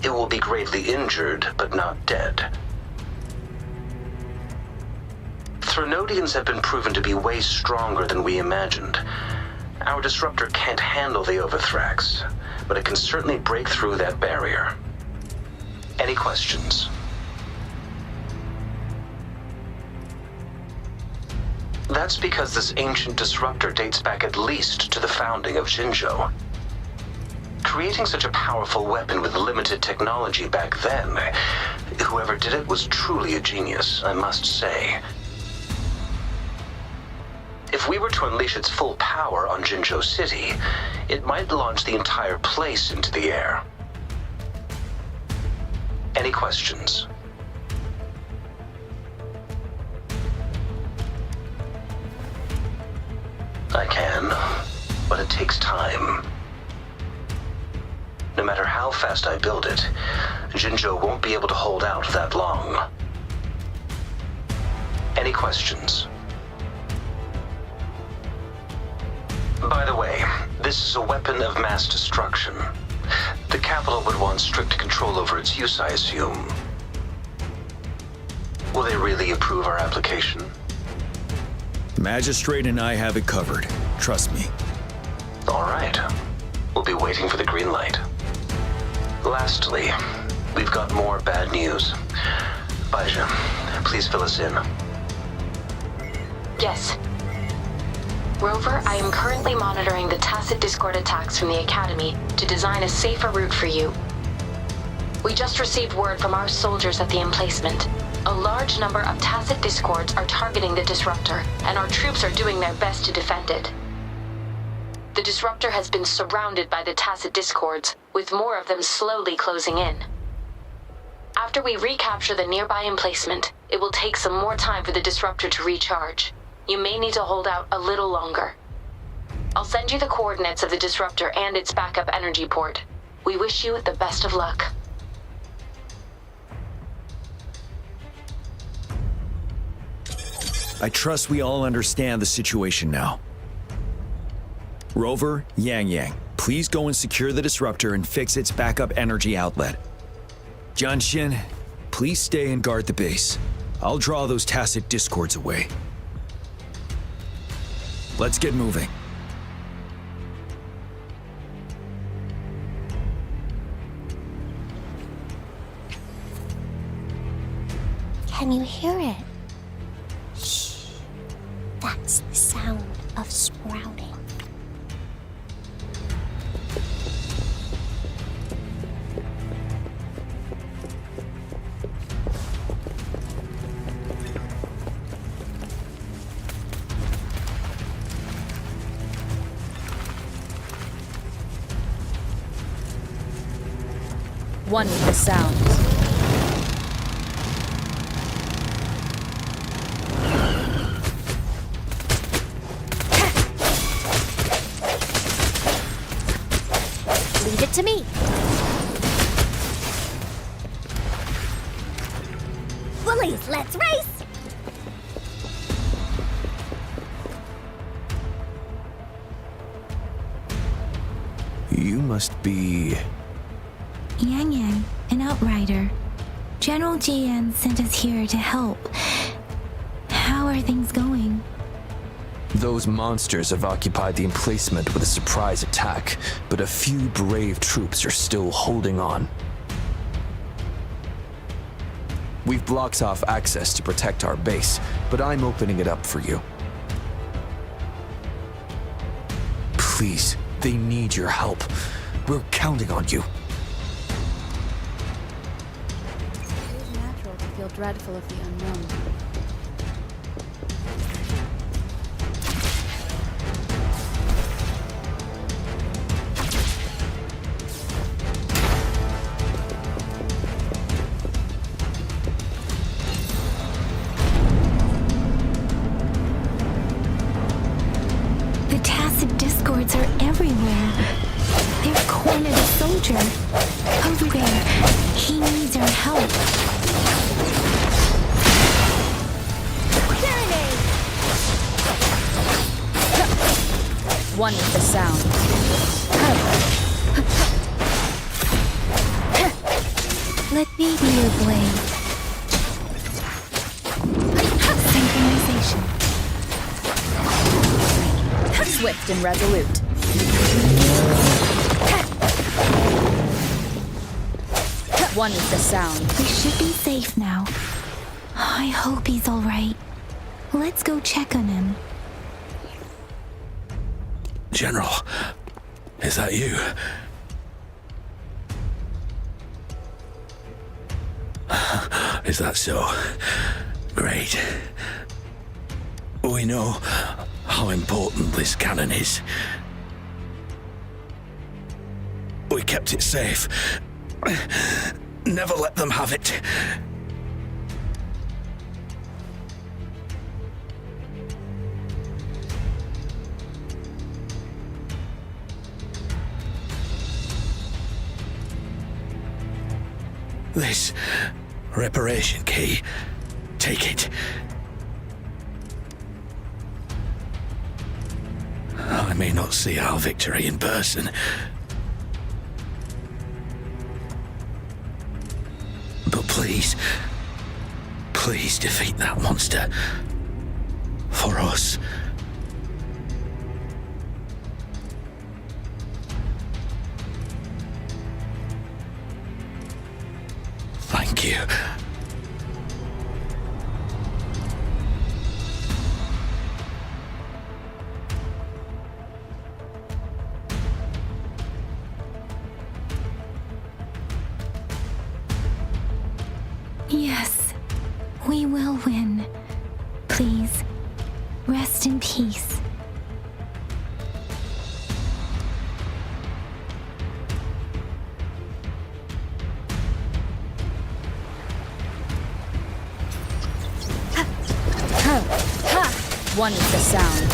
S18: It will be gravely injured, but not dead. Threnodians have been proven to be way stronger than we imagined. Our disruptor can't handle the Overthrax. but it can certainly break through that barrier. Any questions? That's because this ancient disruptor dates back at least to the founding of Jinzhou. Creating such a powerful weapon with limited technology back then, whoever did it was truly a genius, I must say. If we were to unleash its full power on Jinzhou City, it might launch the entire place into the air. Any questions? I can, but it takes time. No matter how fast I build it, Jinzhou won't be able to hold out that long. Any questions? By the way, this is a weapon of mass destruction. The capital would want strict control over its use, I assume. Will they really approve our application?
S1: Magistrate and I have it covered. Trust me.
S18: All right. We'll be waiting for the green light. Lastly, we've got more bad news. Baija, please fill us in.
S8: Yes. Rover, I am currently monitoring the Tacit Discord attacks from the Academy to design a safer route for you. We just received word from our soldiers at the emplacement. A large number of Tacit Discords are targeting the Disruptor, and our troops are doing their best to defend it. The Disruptor has been surrounded by the Tacit Discords, with more of them slowly closing in. After we recapture the nearby emplacement, it will take some more time for the Disruptor to recharge. You may need to hold out a little longer. I'll send you the coordinates of the Disruptor and its backup energy port. We wish you the best of luck.
S1: I trust we all understand the situation now. Rover, Yang, please go and secure the Disruptor and fix its backup energy outlet. Jianxin, please stay and guard the base. I'll draw those Tacit Discords away. Let's get moving.
S7: Can you hear it? Shh. That's the sound of sprouting.
S15: One with the sound.
S9: Leave it to me. Bullies, let's race!
S1: You must be...
S17: Yang, an outrider. General Jian sent us here to help. How are things going?
S19: Those monsters have occupied the emplacement with a surprise attack, but a few brave troops are still holding on. We've blocked off access to protect our base, but I'm opening it up for you. Please, they need your help. We're counting on you.
S15: It is natural to feel dreadful of the unknown.
S17: The Tacit Discords are everywhere. They've cornered a soldier. Over there. He needs our help.
S15: One with the sound.
S17: Let me be your blade. Synchronization.
S15: Swift and resolute. One with the sound.
S17: We should be safe now. I hope he's all right. Let's go check on him.
S10: General, is that you? Is that so? Great. We know how important this cannon is. We kept it safe. Never let them have it. This reparation key. Take it. I may not see our victory in person, but please defeat that monster. For us. Thank you.
S17: Yes, we will win. Please, rest in peace.
S15: One with the sound.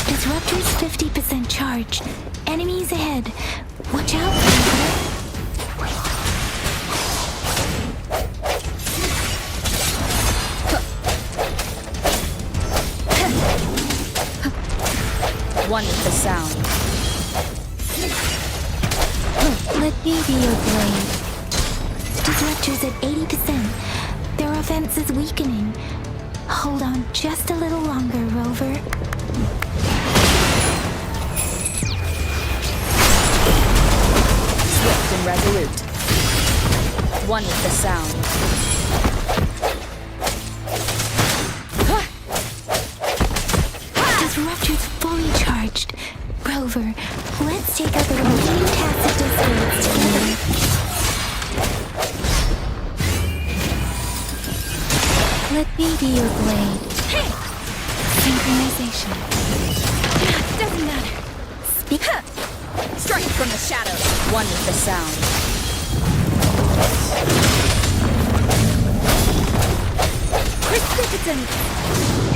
S17: Disruptor's 50% charged. Enemies ahead. Watch out.
S15: One with the sound.
S17: Let me be your blade. Disruptor's at 80%. Their offense is weakening. Hold on just a little longer, Rover.
S15: Swift and resolute. One with the sound.
S17: Disruptor's fully charged. Rover, let's take out the remaining tacit discords together. Let me be your blade. Synchronization.
S15: Doesn't matter.
S17: Speak.
S15: Strike from the shadows. One with the sound.
S17: Precipitant.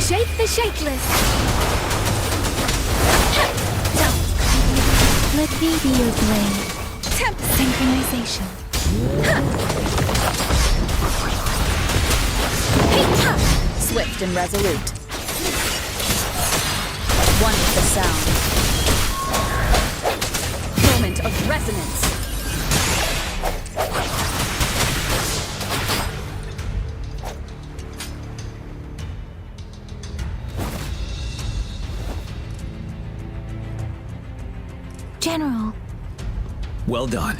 S17: Shake the shakeless. Let me be your blade.
S15: Temp.
S17: Synchronization.
S15: Swift and resolute. One with the sound. Moment of resonance.
S17: General.
S1: Well done.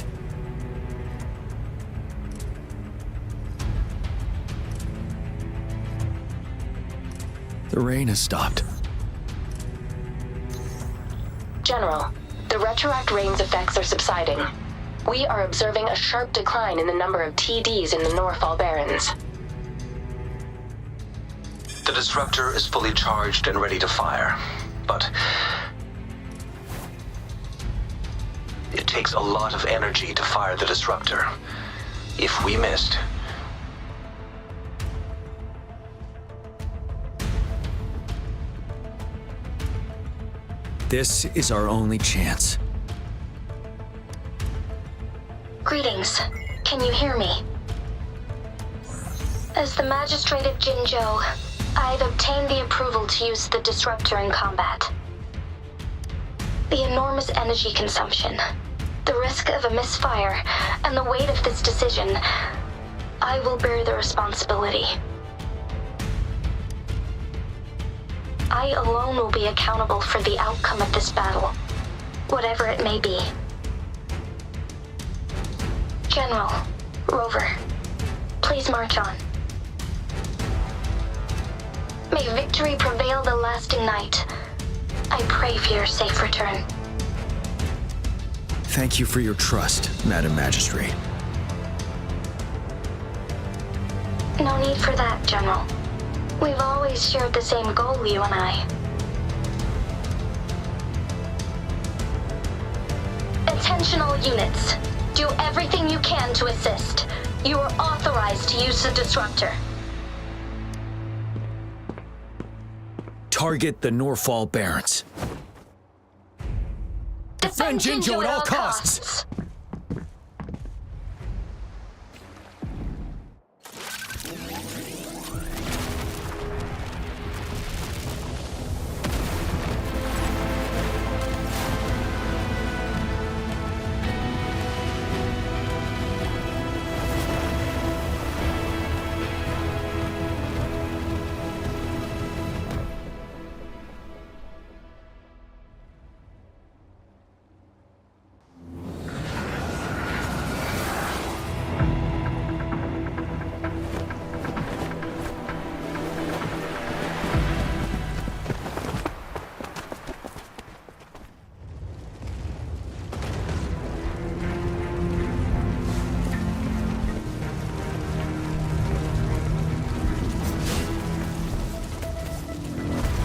S1: The rain has stopped.
S8: General, the retroact rain's effects are subsiding. We are observing a sharp decline in the number of TDs in the Norfall Barrens.
S18: The disruptor is fully charged and ready to fire, but it takes a lot of energy to fire the disruptor. If we missed,
S1: This is our only chance.
S8: Greetings. Can you hear me? As the Magistrate of Jinzhou, I've obtained the approval to use the disruptor in combat. The enormous energy consumption, the risk of a misfire, and the weight of this decision, I will bear the responsibility. I alone will be accountable for the outcome of this battle. whatever it may be. General, Rover, please march on. May victory prevail the lasting night. I pray for your safe return.
S1: Thank you for your trust, Madam Magistrate.
S8: No need for that, General. We've always shared the same goal, you and I. Attentional units, do everything you can to assist. You are authorized to use the disruptor.
S1: Target the Norfall Barrens.
S8: Defend Jinjo at all costs!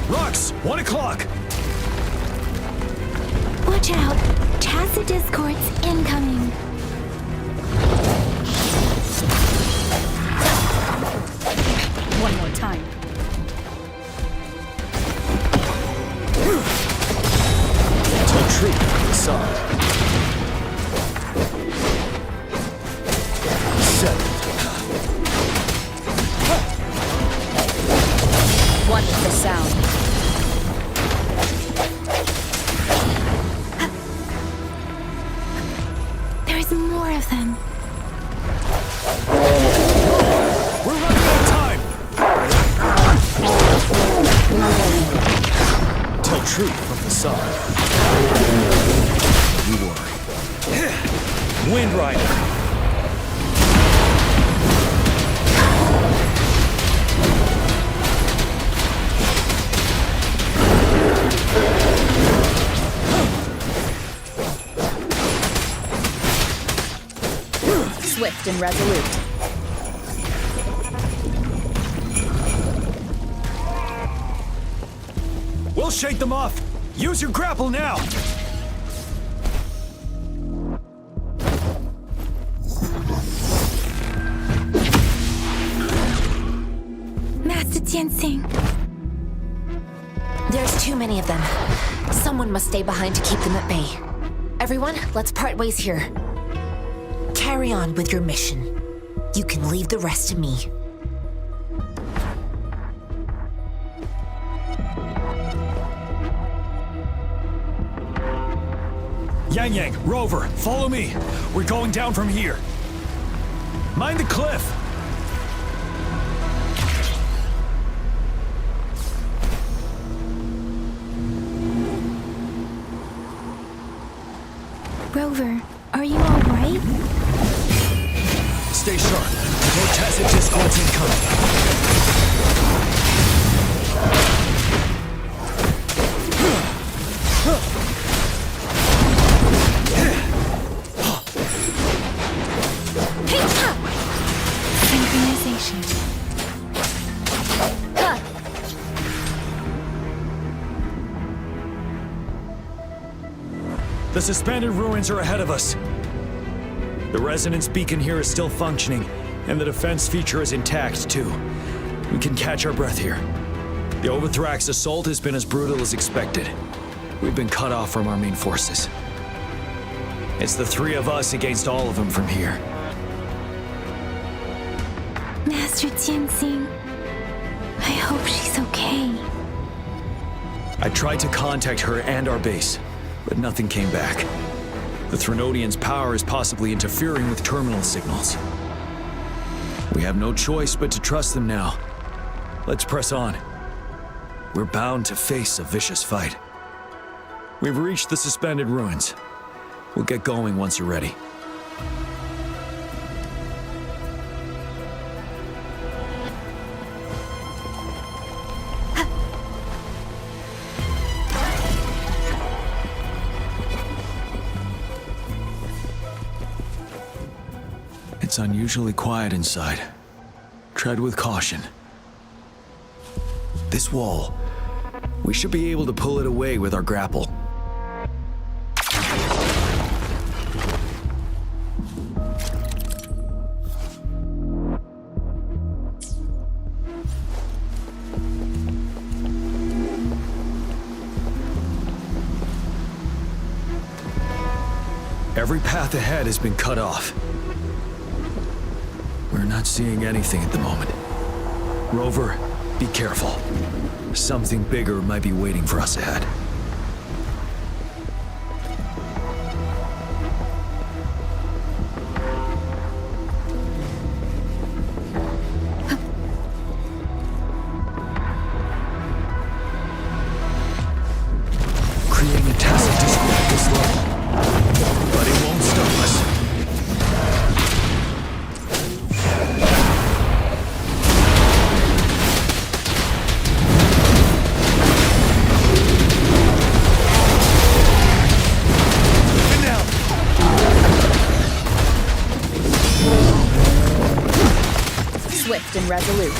S1: Rux, 1 o'clock!
S17: Watch out! Tacit discords incoming.
S15: One more time.
S1: Tell truth, son. 7.
S15: One with the sound.
S17: There's more of them.
S1: We're running out of time! Tell truth from the sun. You worry. Wind Rider.
S15: Swift and resolute.
S1: We'll shake them off. Use your grapple now.
S17: Master Tianxing.
S16: There's too many of them. Someone must stay behind to keep them at bay. Everyone, let's part ways here. Carry on with your mission. You can leave the rest to me.
S1: Yang Yang, Rover, follow me. We're going down from here. Mind the cliff.
S17: Rover, are you all right?
S1: Stay sharp. No tacit discords incoming.
S17: Synchronization.
S1: The suspended ruins are ahead of us. The resonance beacon here is still functioning, and the defense feature is intact, too. We can catch our breath here. The Overthrax assault has been as brutal as expected. We've been cut off from our main forces. It's the 3 of us against all of them from here.
S17: Master Tianxing, I hope she's okay.
S1: I tried to contact her and our base, but nothing came back. The Threnodians' power is possibly interfering with terminal signals. We have no choice but to trust them now. Let's press on. We're bound to face a vicious fight. We've reached the suspended ruins. We'll get going once you're ready. It's unusually quiet inside. Tread with caution. This wall, we should be able to pull it away with our grapple. Every path ahead has been cut off. We're not seeing anything at the moment. Rover, be careful. Something bigger might be waiting for us ahead. Creating a tacit discord at this level, but it won't stop us.
S15: Swift and resolute.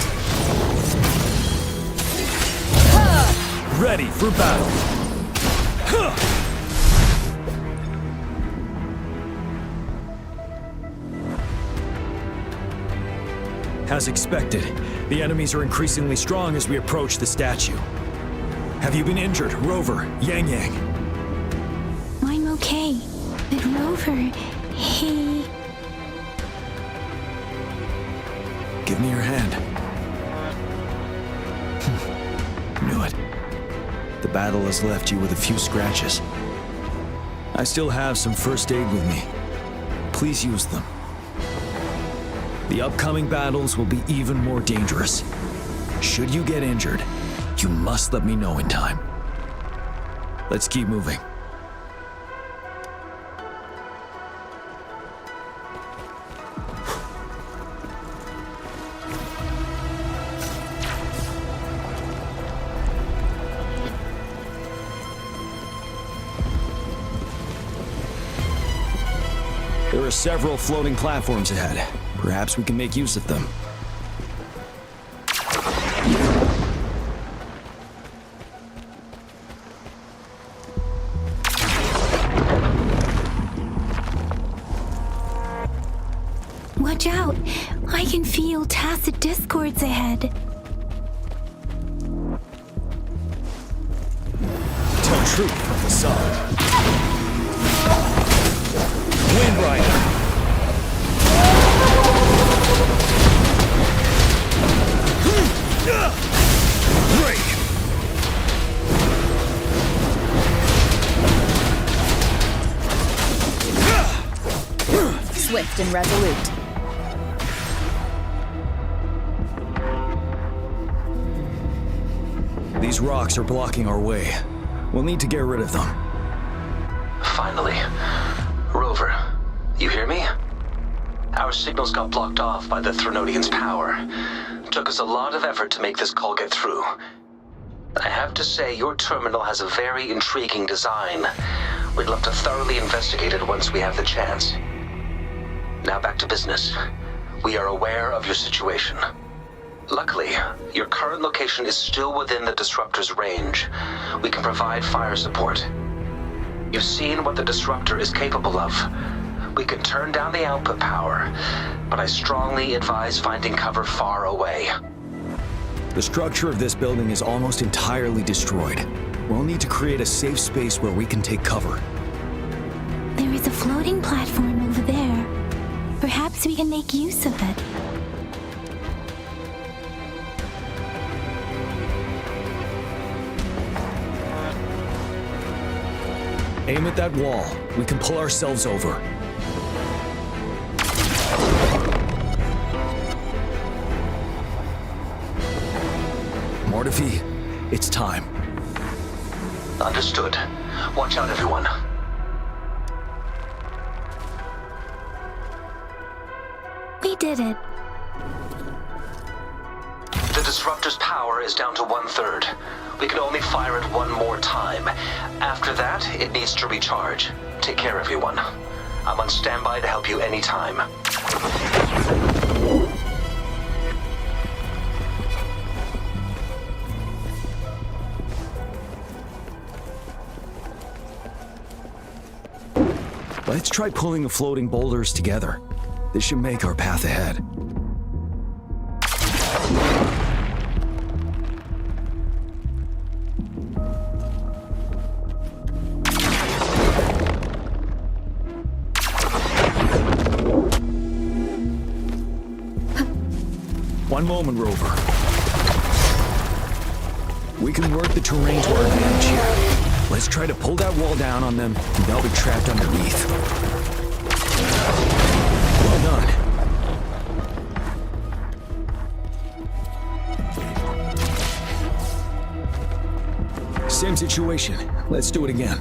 S1: Ready for battle. As expected, the enemies are increasingly strong as we approach the statue. Have you been injured, Rover, Yang Yang?
S17: I'm okay. But Rover, he...
S1: Give me your hand. Knew it. The battle has left you with a few scratches. I still have some first aid with me. Please use them. The upcoming battles will be even more dangerous. Should you get injured, you must let me know in time. Let's keep moving. There are several floating platforms ahead. Perhaps we can make use of them.
S17: Watch out! I can feel tacit discords ahead.
S1: Tell truth from the sun. Wind Rider. Break.
S15: Swift and resolute.
S1: These rocks are blocking our way. We'll need to get rid of them.
S18: Finally. Rover, you hear me? Our signals got blocked off by the Threnodian's power. Took us a lot of effort to make this call get through. I have to say, your terminal has a very intriguing design. We'd love to thoroughly investigate it once we have the chance. Now back to business. We are aware of your situation. Luckily, your current location is still within the Disruptor's range. We can provide fire support. You've seen what the Disruptor is capable of. We can turn down the output power, but I strongly advise finding cover far away.
S1: The structure of this building is almost entirely destroyed. We'll need to create a safe space where we can take cover.
S17: There is a floating platform over there. Perhaps we can make use of it.
S1: Aim at that wall. We can pull ourselves over. Mortefi, it's time.
S18: Understood. Watch out, everyone.
S17: We did it.
S18: The disruptor's power is down to 1/3. We can only fire it one more time. After that, it needs to recharge. Take care, everyone. I'm on standby to help you anytime.
S1: Let's try pulling the floating boulders together. This should make our path ahead. One moment, Rover. We can work the terrain to our advantage here. Let's try to pull that wall down on them, and they'll be trapped underneath. Well done. Same situation. Let's do it again.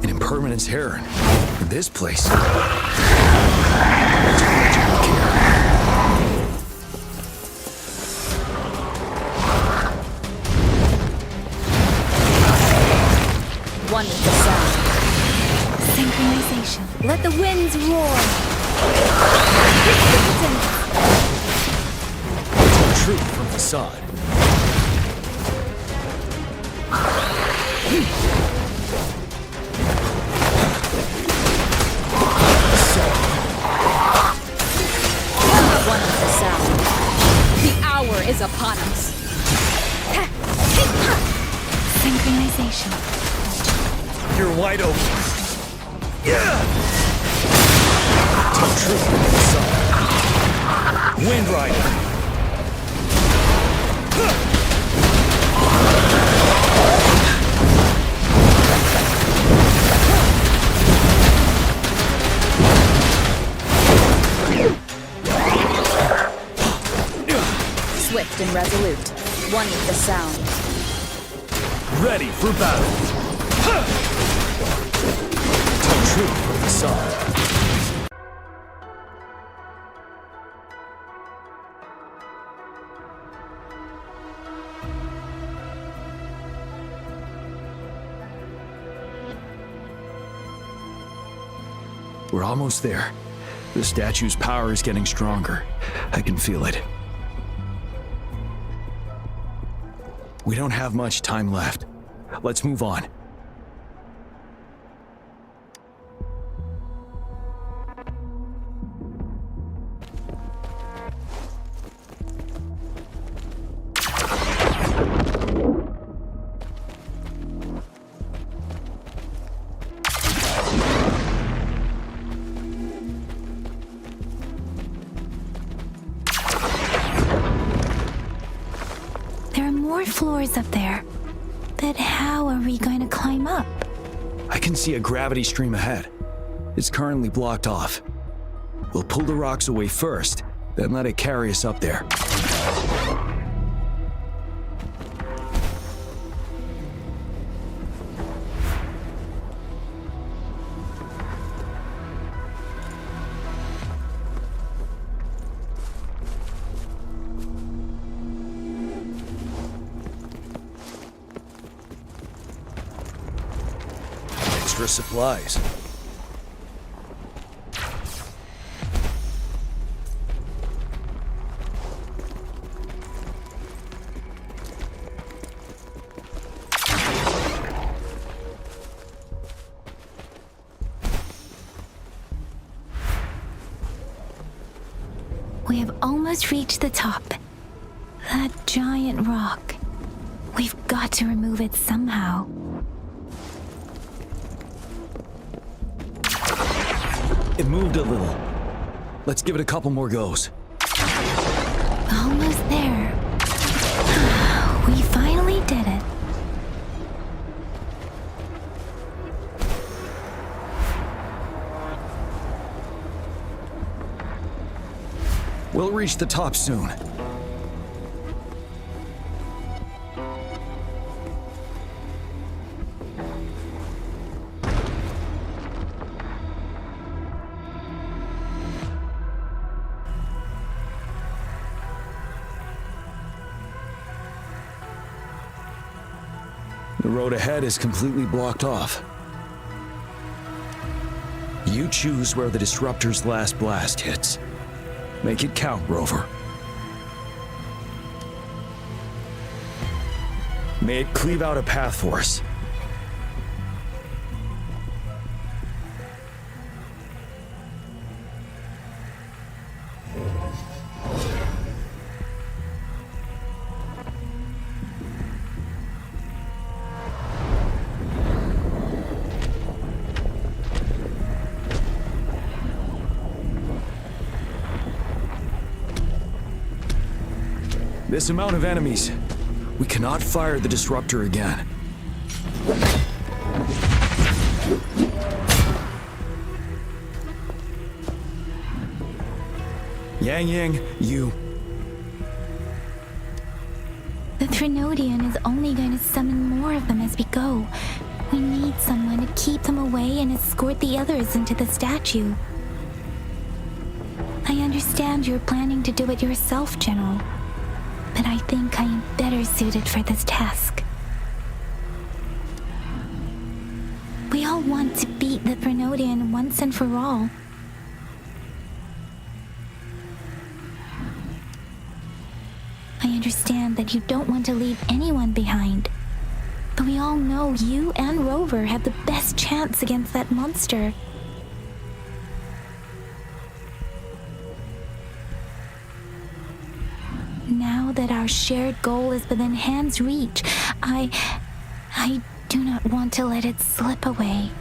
S1: An impermanence heron. This place.
S15: One with the sound.
S17: Synchronization. Let the winds roar.
S1: Tell truth from facade.
S15: One with the sound. The hour is upon us.
S17: Synchronization.
S5: You're wide open. Yeah!
S1: Tell truth from facade.
S5: Wind Rider.
S15: Swift and resolute. One with the sound.
S5: Ready for battle.
S1: Tell truth from facade. We're almost there. The statue's power is getting stronger. I can feel it. We don't have much time left. Let's move on.
S17: There are more floors up there. But how are we going to climb up?
S1: I can see a gravity stream ahead. It's currently blocked off. We'll pull the rocks away first, then let it carry us up there. Extra supplies.
S17: We have almost reached the top. That giant rock. We've got to remove it somehow.
S1: It moved a little. Let's give it a couple more goes.
S17: Almost there. We finally did it.
S1: We'll reach the top soon. The road ahead is completely blocked off. You choose where the disruptor's last blast hits. Make it count, Rover. May it cleave out a path for us. This amount of enemies, we cannot fire the disruptor again. Yang, you...
S17: The Threnodian is only going to summon more of them as we go. We need someone to keep them away and escort the others into the statue. I understand you're planning to do it yourself, General. But I think I am better suited for this task. We all want to beat the Threnodian once and for all. I understand that you don't want to leave anyone behind. But we all know you and Rover have the best chance against that monster. Now that our shared goal is within hand's reach, I do not want to let it slip away.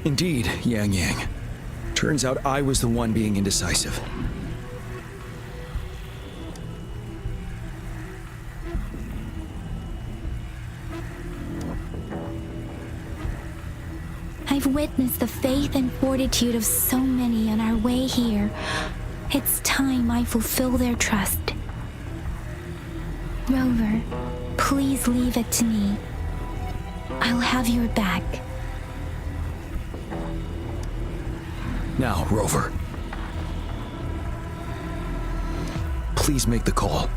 S1: Indeed, Yang. Turns out I was the one being indecisive.
S17: I've witnessed the faith and fortitude of so many on our way here. It's time I fulfill their trust. Rover, please leave it to me. I'll have your back.
S1: Now, Rover. Please make the call.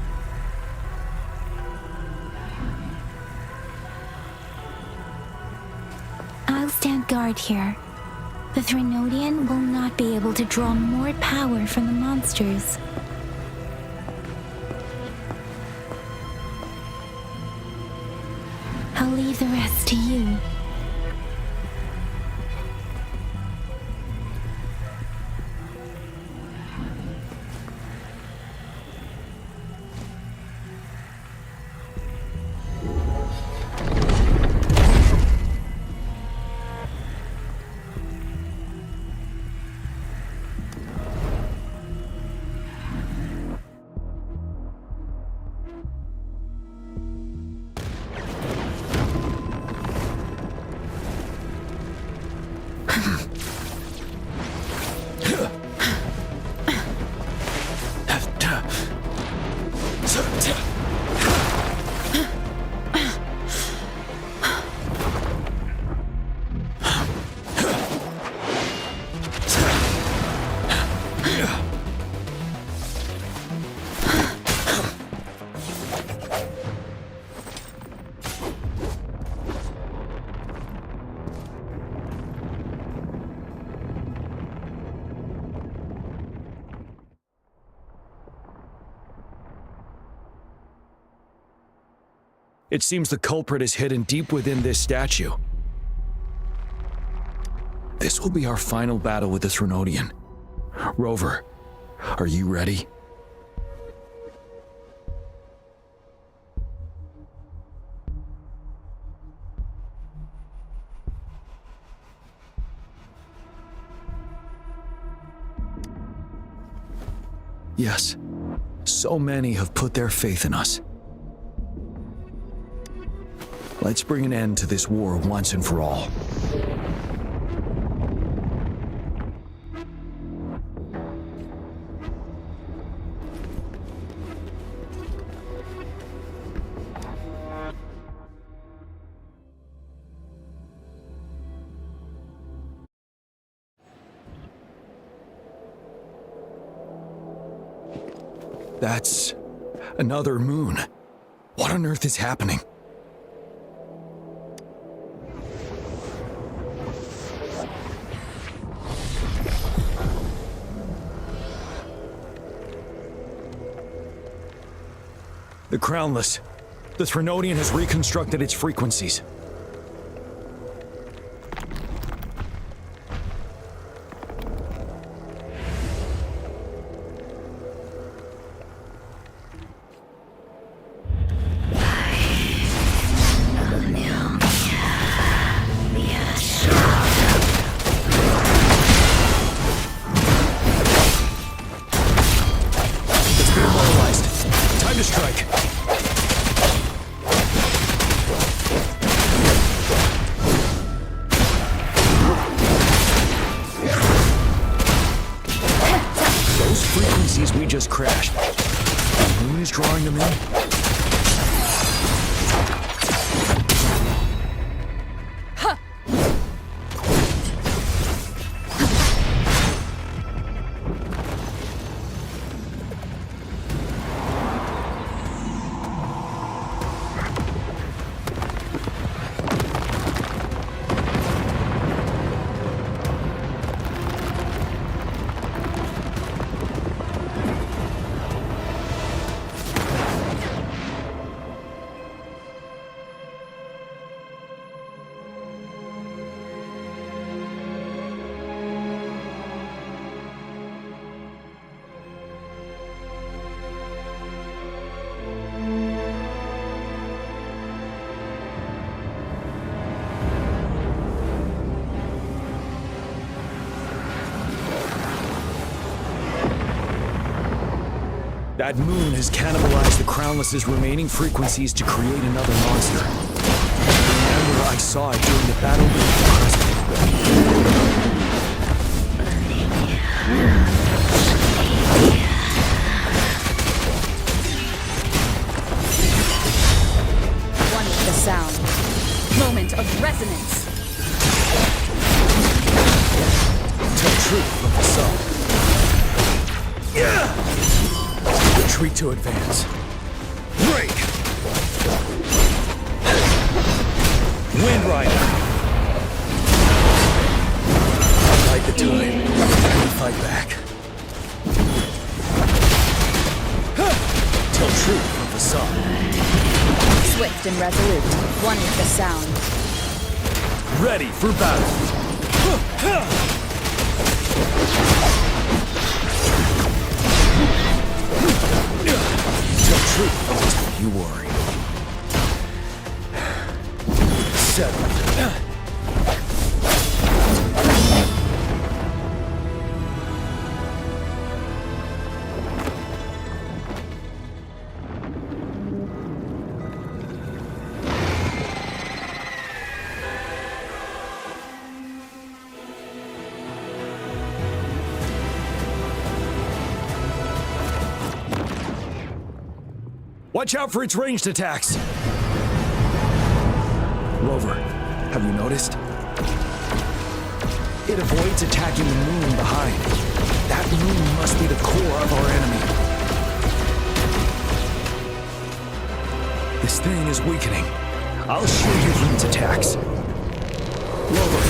S17: I'll stand guard here. The Threnodian will not be able to draw more power from the monsters. I'll leave the rest to you.
S1: It seems the culprit is hidden deep within this statue. This will be our final battle with the Threnodian. Rover, are you ready? Yes, so many have put their faith in us. Let's bring an end to this war once and for all. That's another moon. What on earth is happening? The Crownless. The Threnodian has reconstructed its frequencies. We just crashed. The moon is drawing them in? That moon has cannibalized the Crownless's remaining frequencies to create another monster. Remember, I saw it during the battle with the President.
S15: One with the sound. Moment of resonance.
S1: Tell truth from the sun. Yeah! Retreat to advance. Break! Wind Rider! Fight the time. And fight back. Tell truth from the sun.
S15: Swift and resolute. One with the sound.
S1: Ready for battle. Tell truth, don't you worry. Settle. Watch out for its ranged attacks! Rover, have you noticed? It avoids attacking the moon behind. That moon must be the core of our enemy. This thing is weakening. I'll shield you from its attacks. Rover,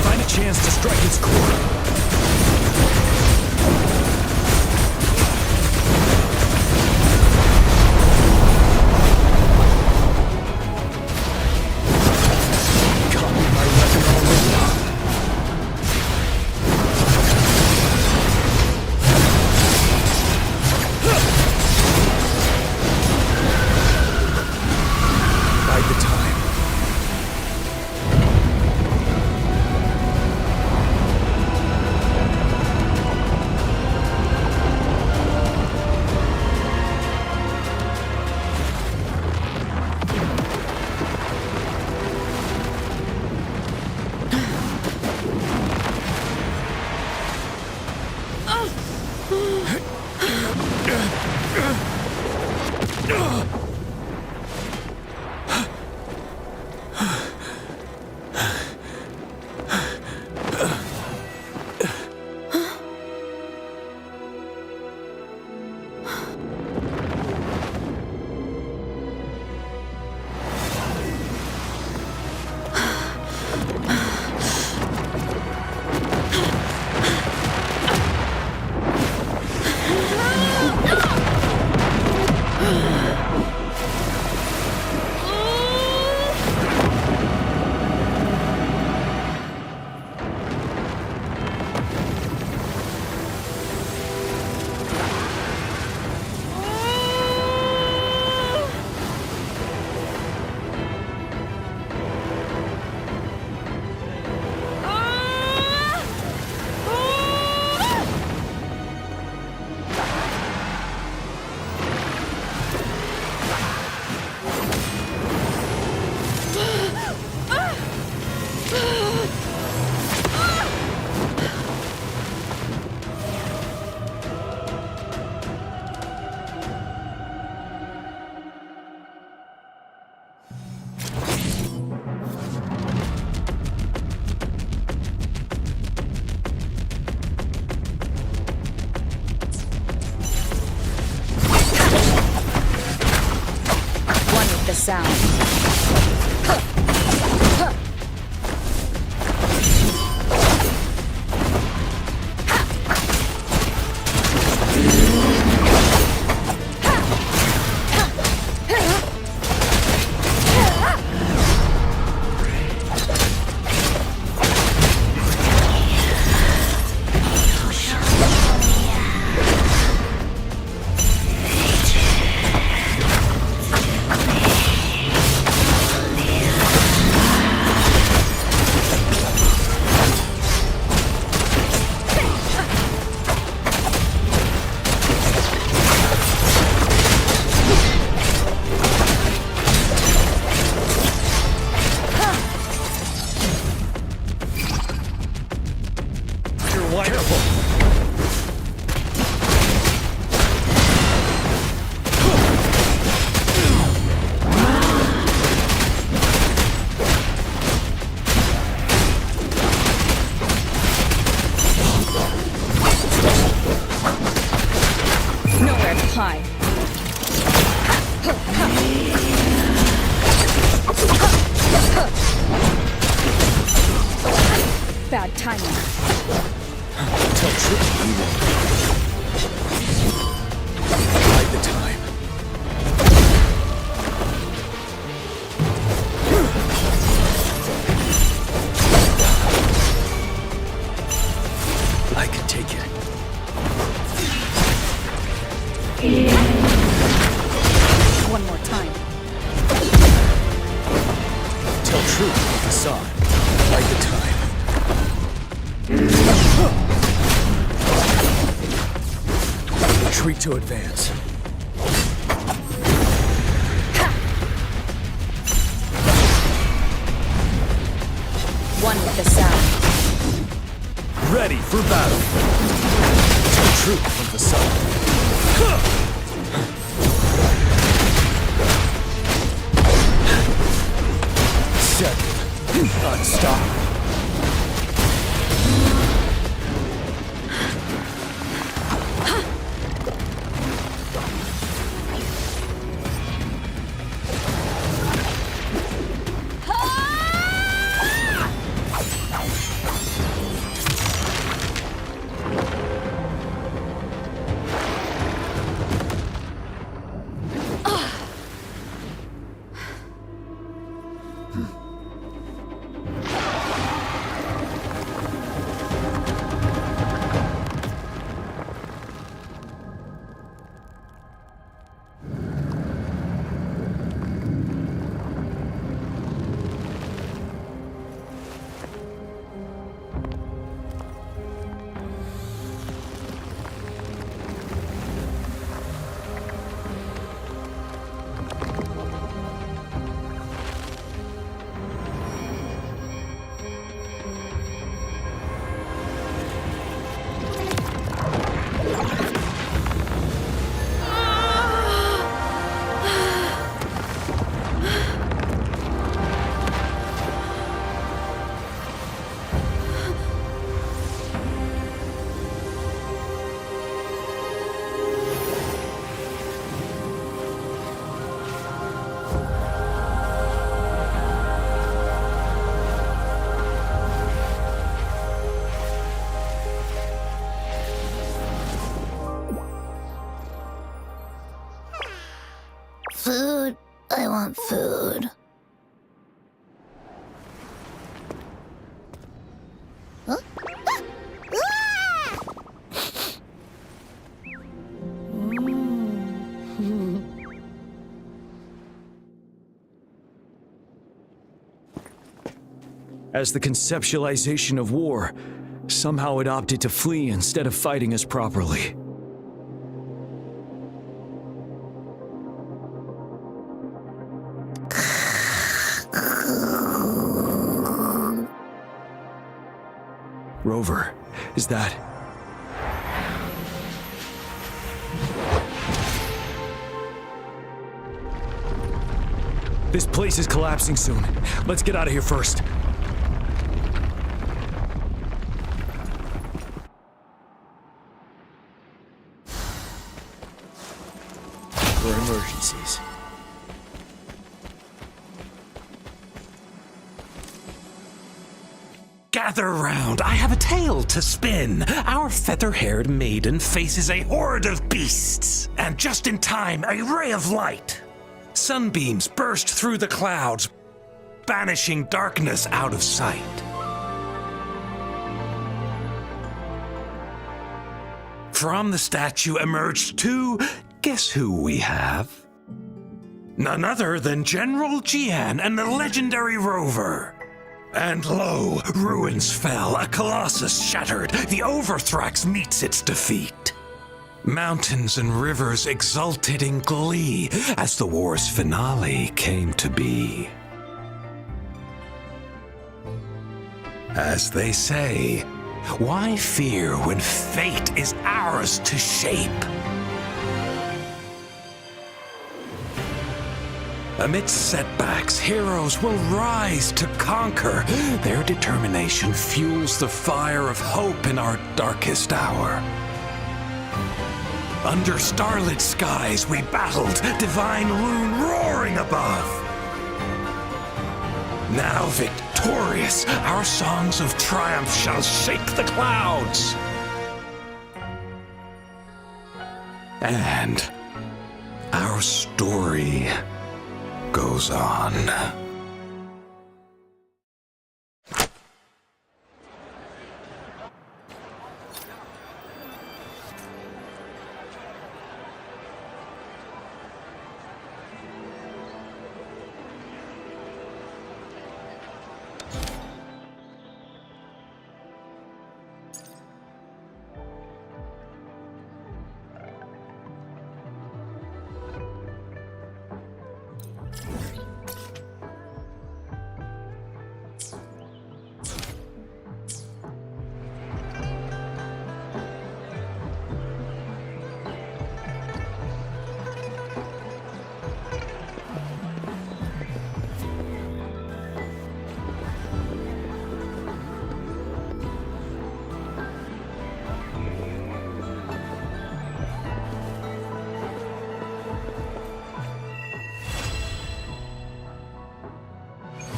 S1: find a chance to strike its core.
S15: high. Bad timing.
S1: Tell truth, you won't. Bide the time. I can take it.
S15: One more time.
S1: Tell truth, facade. Bide the time. Retreat to advance.
S15: One with the sound.
S1: Ready for battle. Tell truth from facade. Set. Unstoppable.
S17: Food. I want food. Huh?
S1: As the conceptualization of war, somehow it opted to flee instead of fighting us properly. Rover, is that... This place is collapsing soon. Let's get out of here first. For emergencies.
S20: Gather round, I have a tale to spin. Our feather-haired maiden faces a horde of beasts. And just in time, a ray of light. Sunbeams burst through the clouds, banishing darkness out of sight. From the statue emerged two, guess who we have? None other than General Jian and the legendary Rover. And lo, ruins fell, a colossus shattered, the Overthrax meets its defeat. Mountains and rivers exulted in glee as the war's finale came to be. As they say, why fear when fate is ours to shape? Amidst setbacks, heroes will rise to conquer. Their determination fuels the fire of hope in our darkest hour. Under starlit skies we battled, divine rune roaring above. Now victorious, our songs of triumph shall shake the clouds. And our story goes on.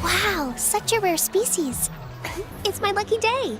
S7: Wow, such a rare species. It's my lucky day.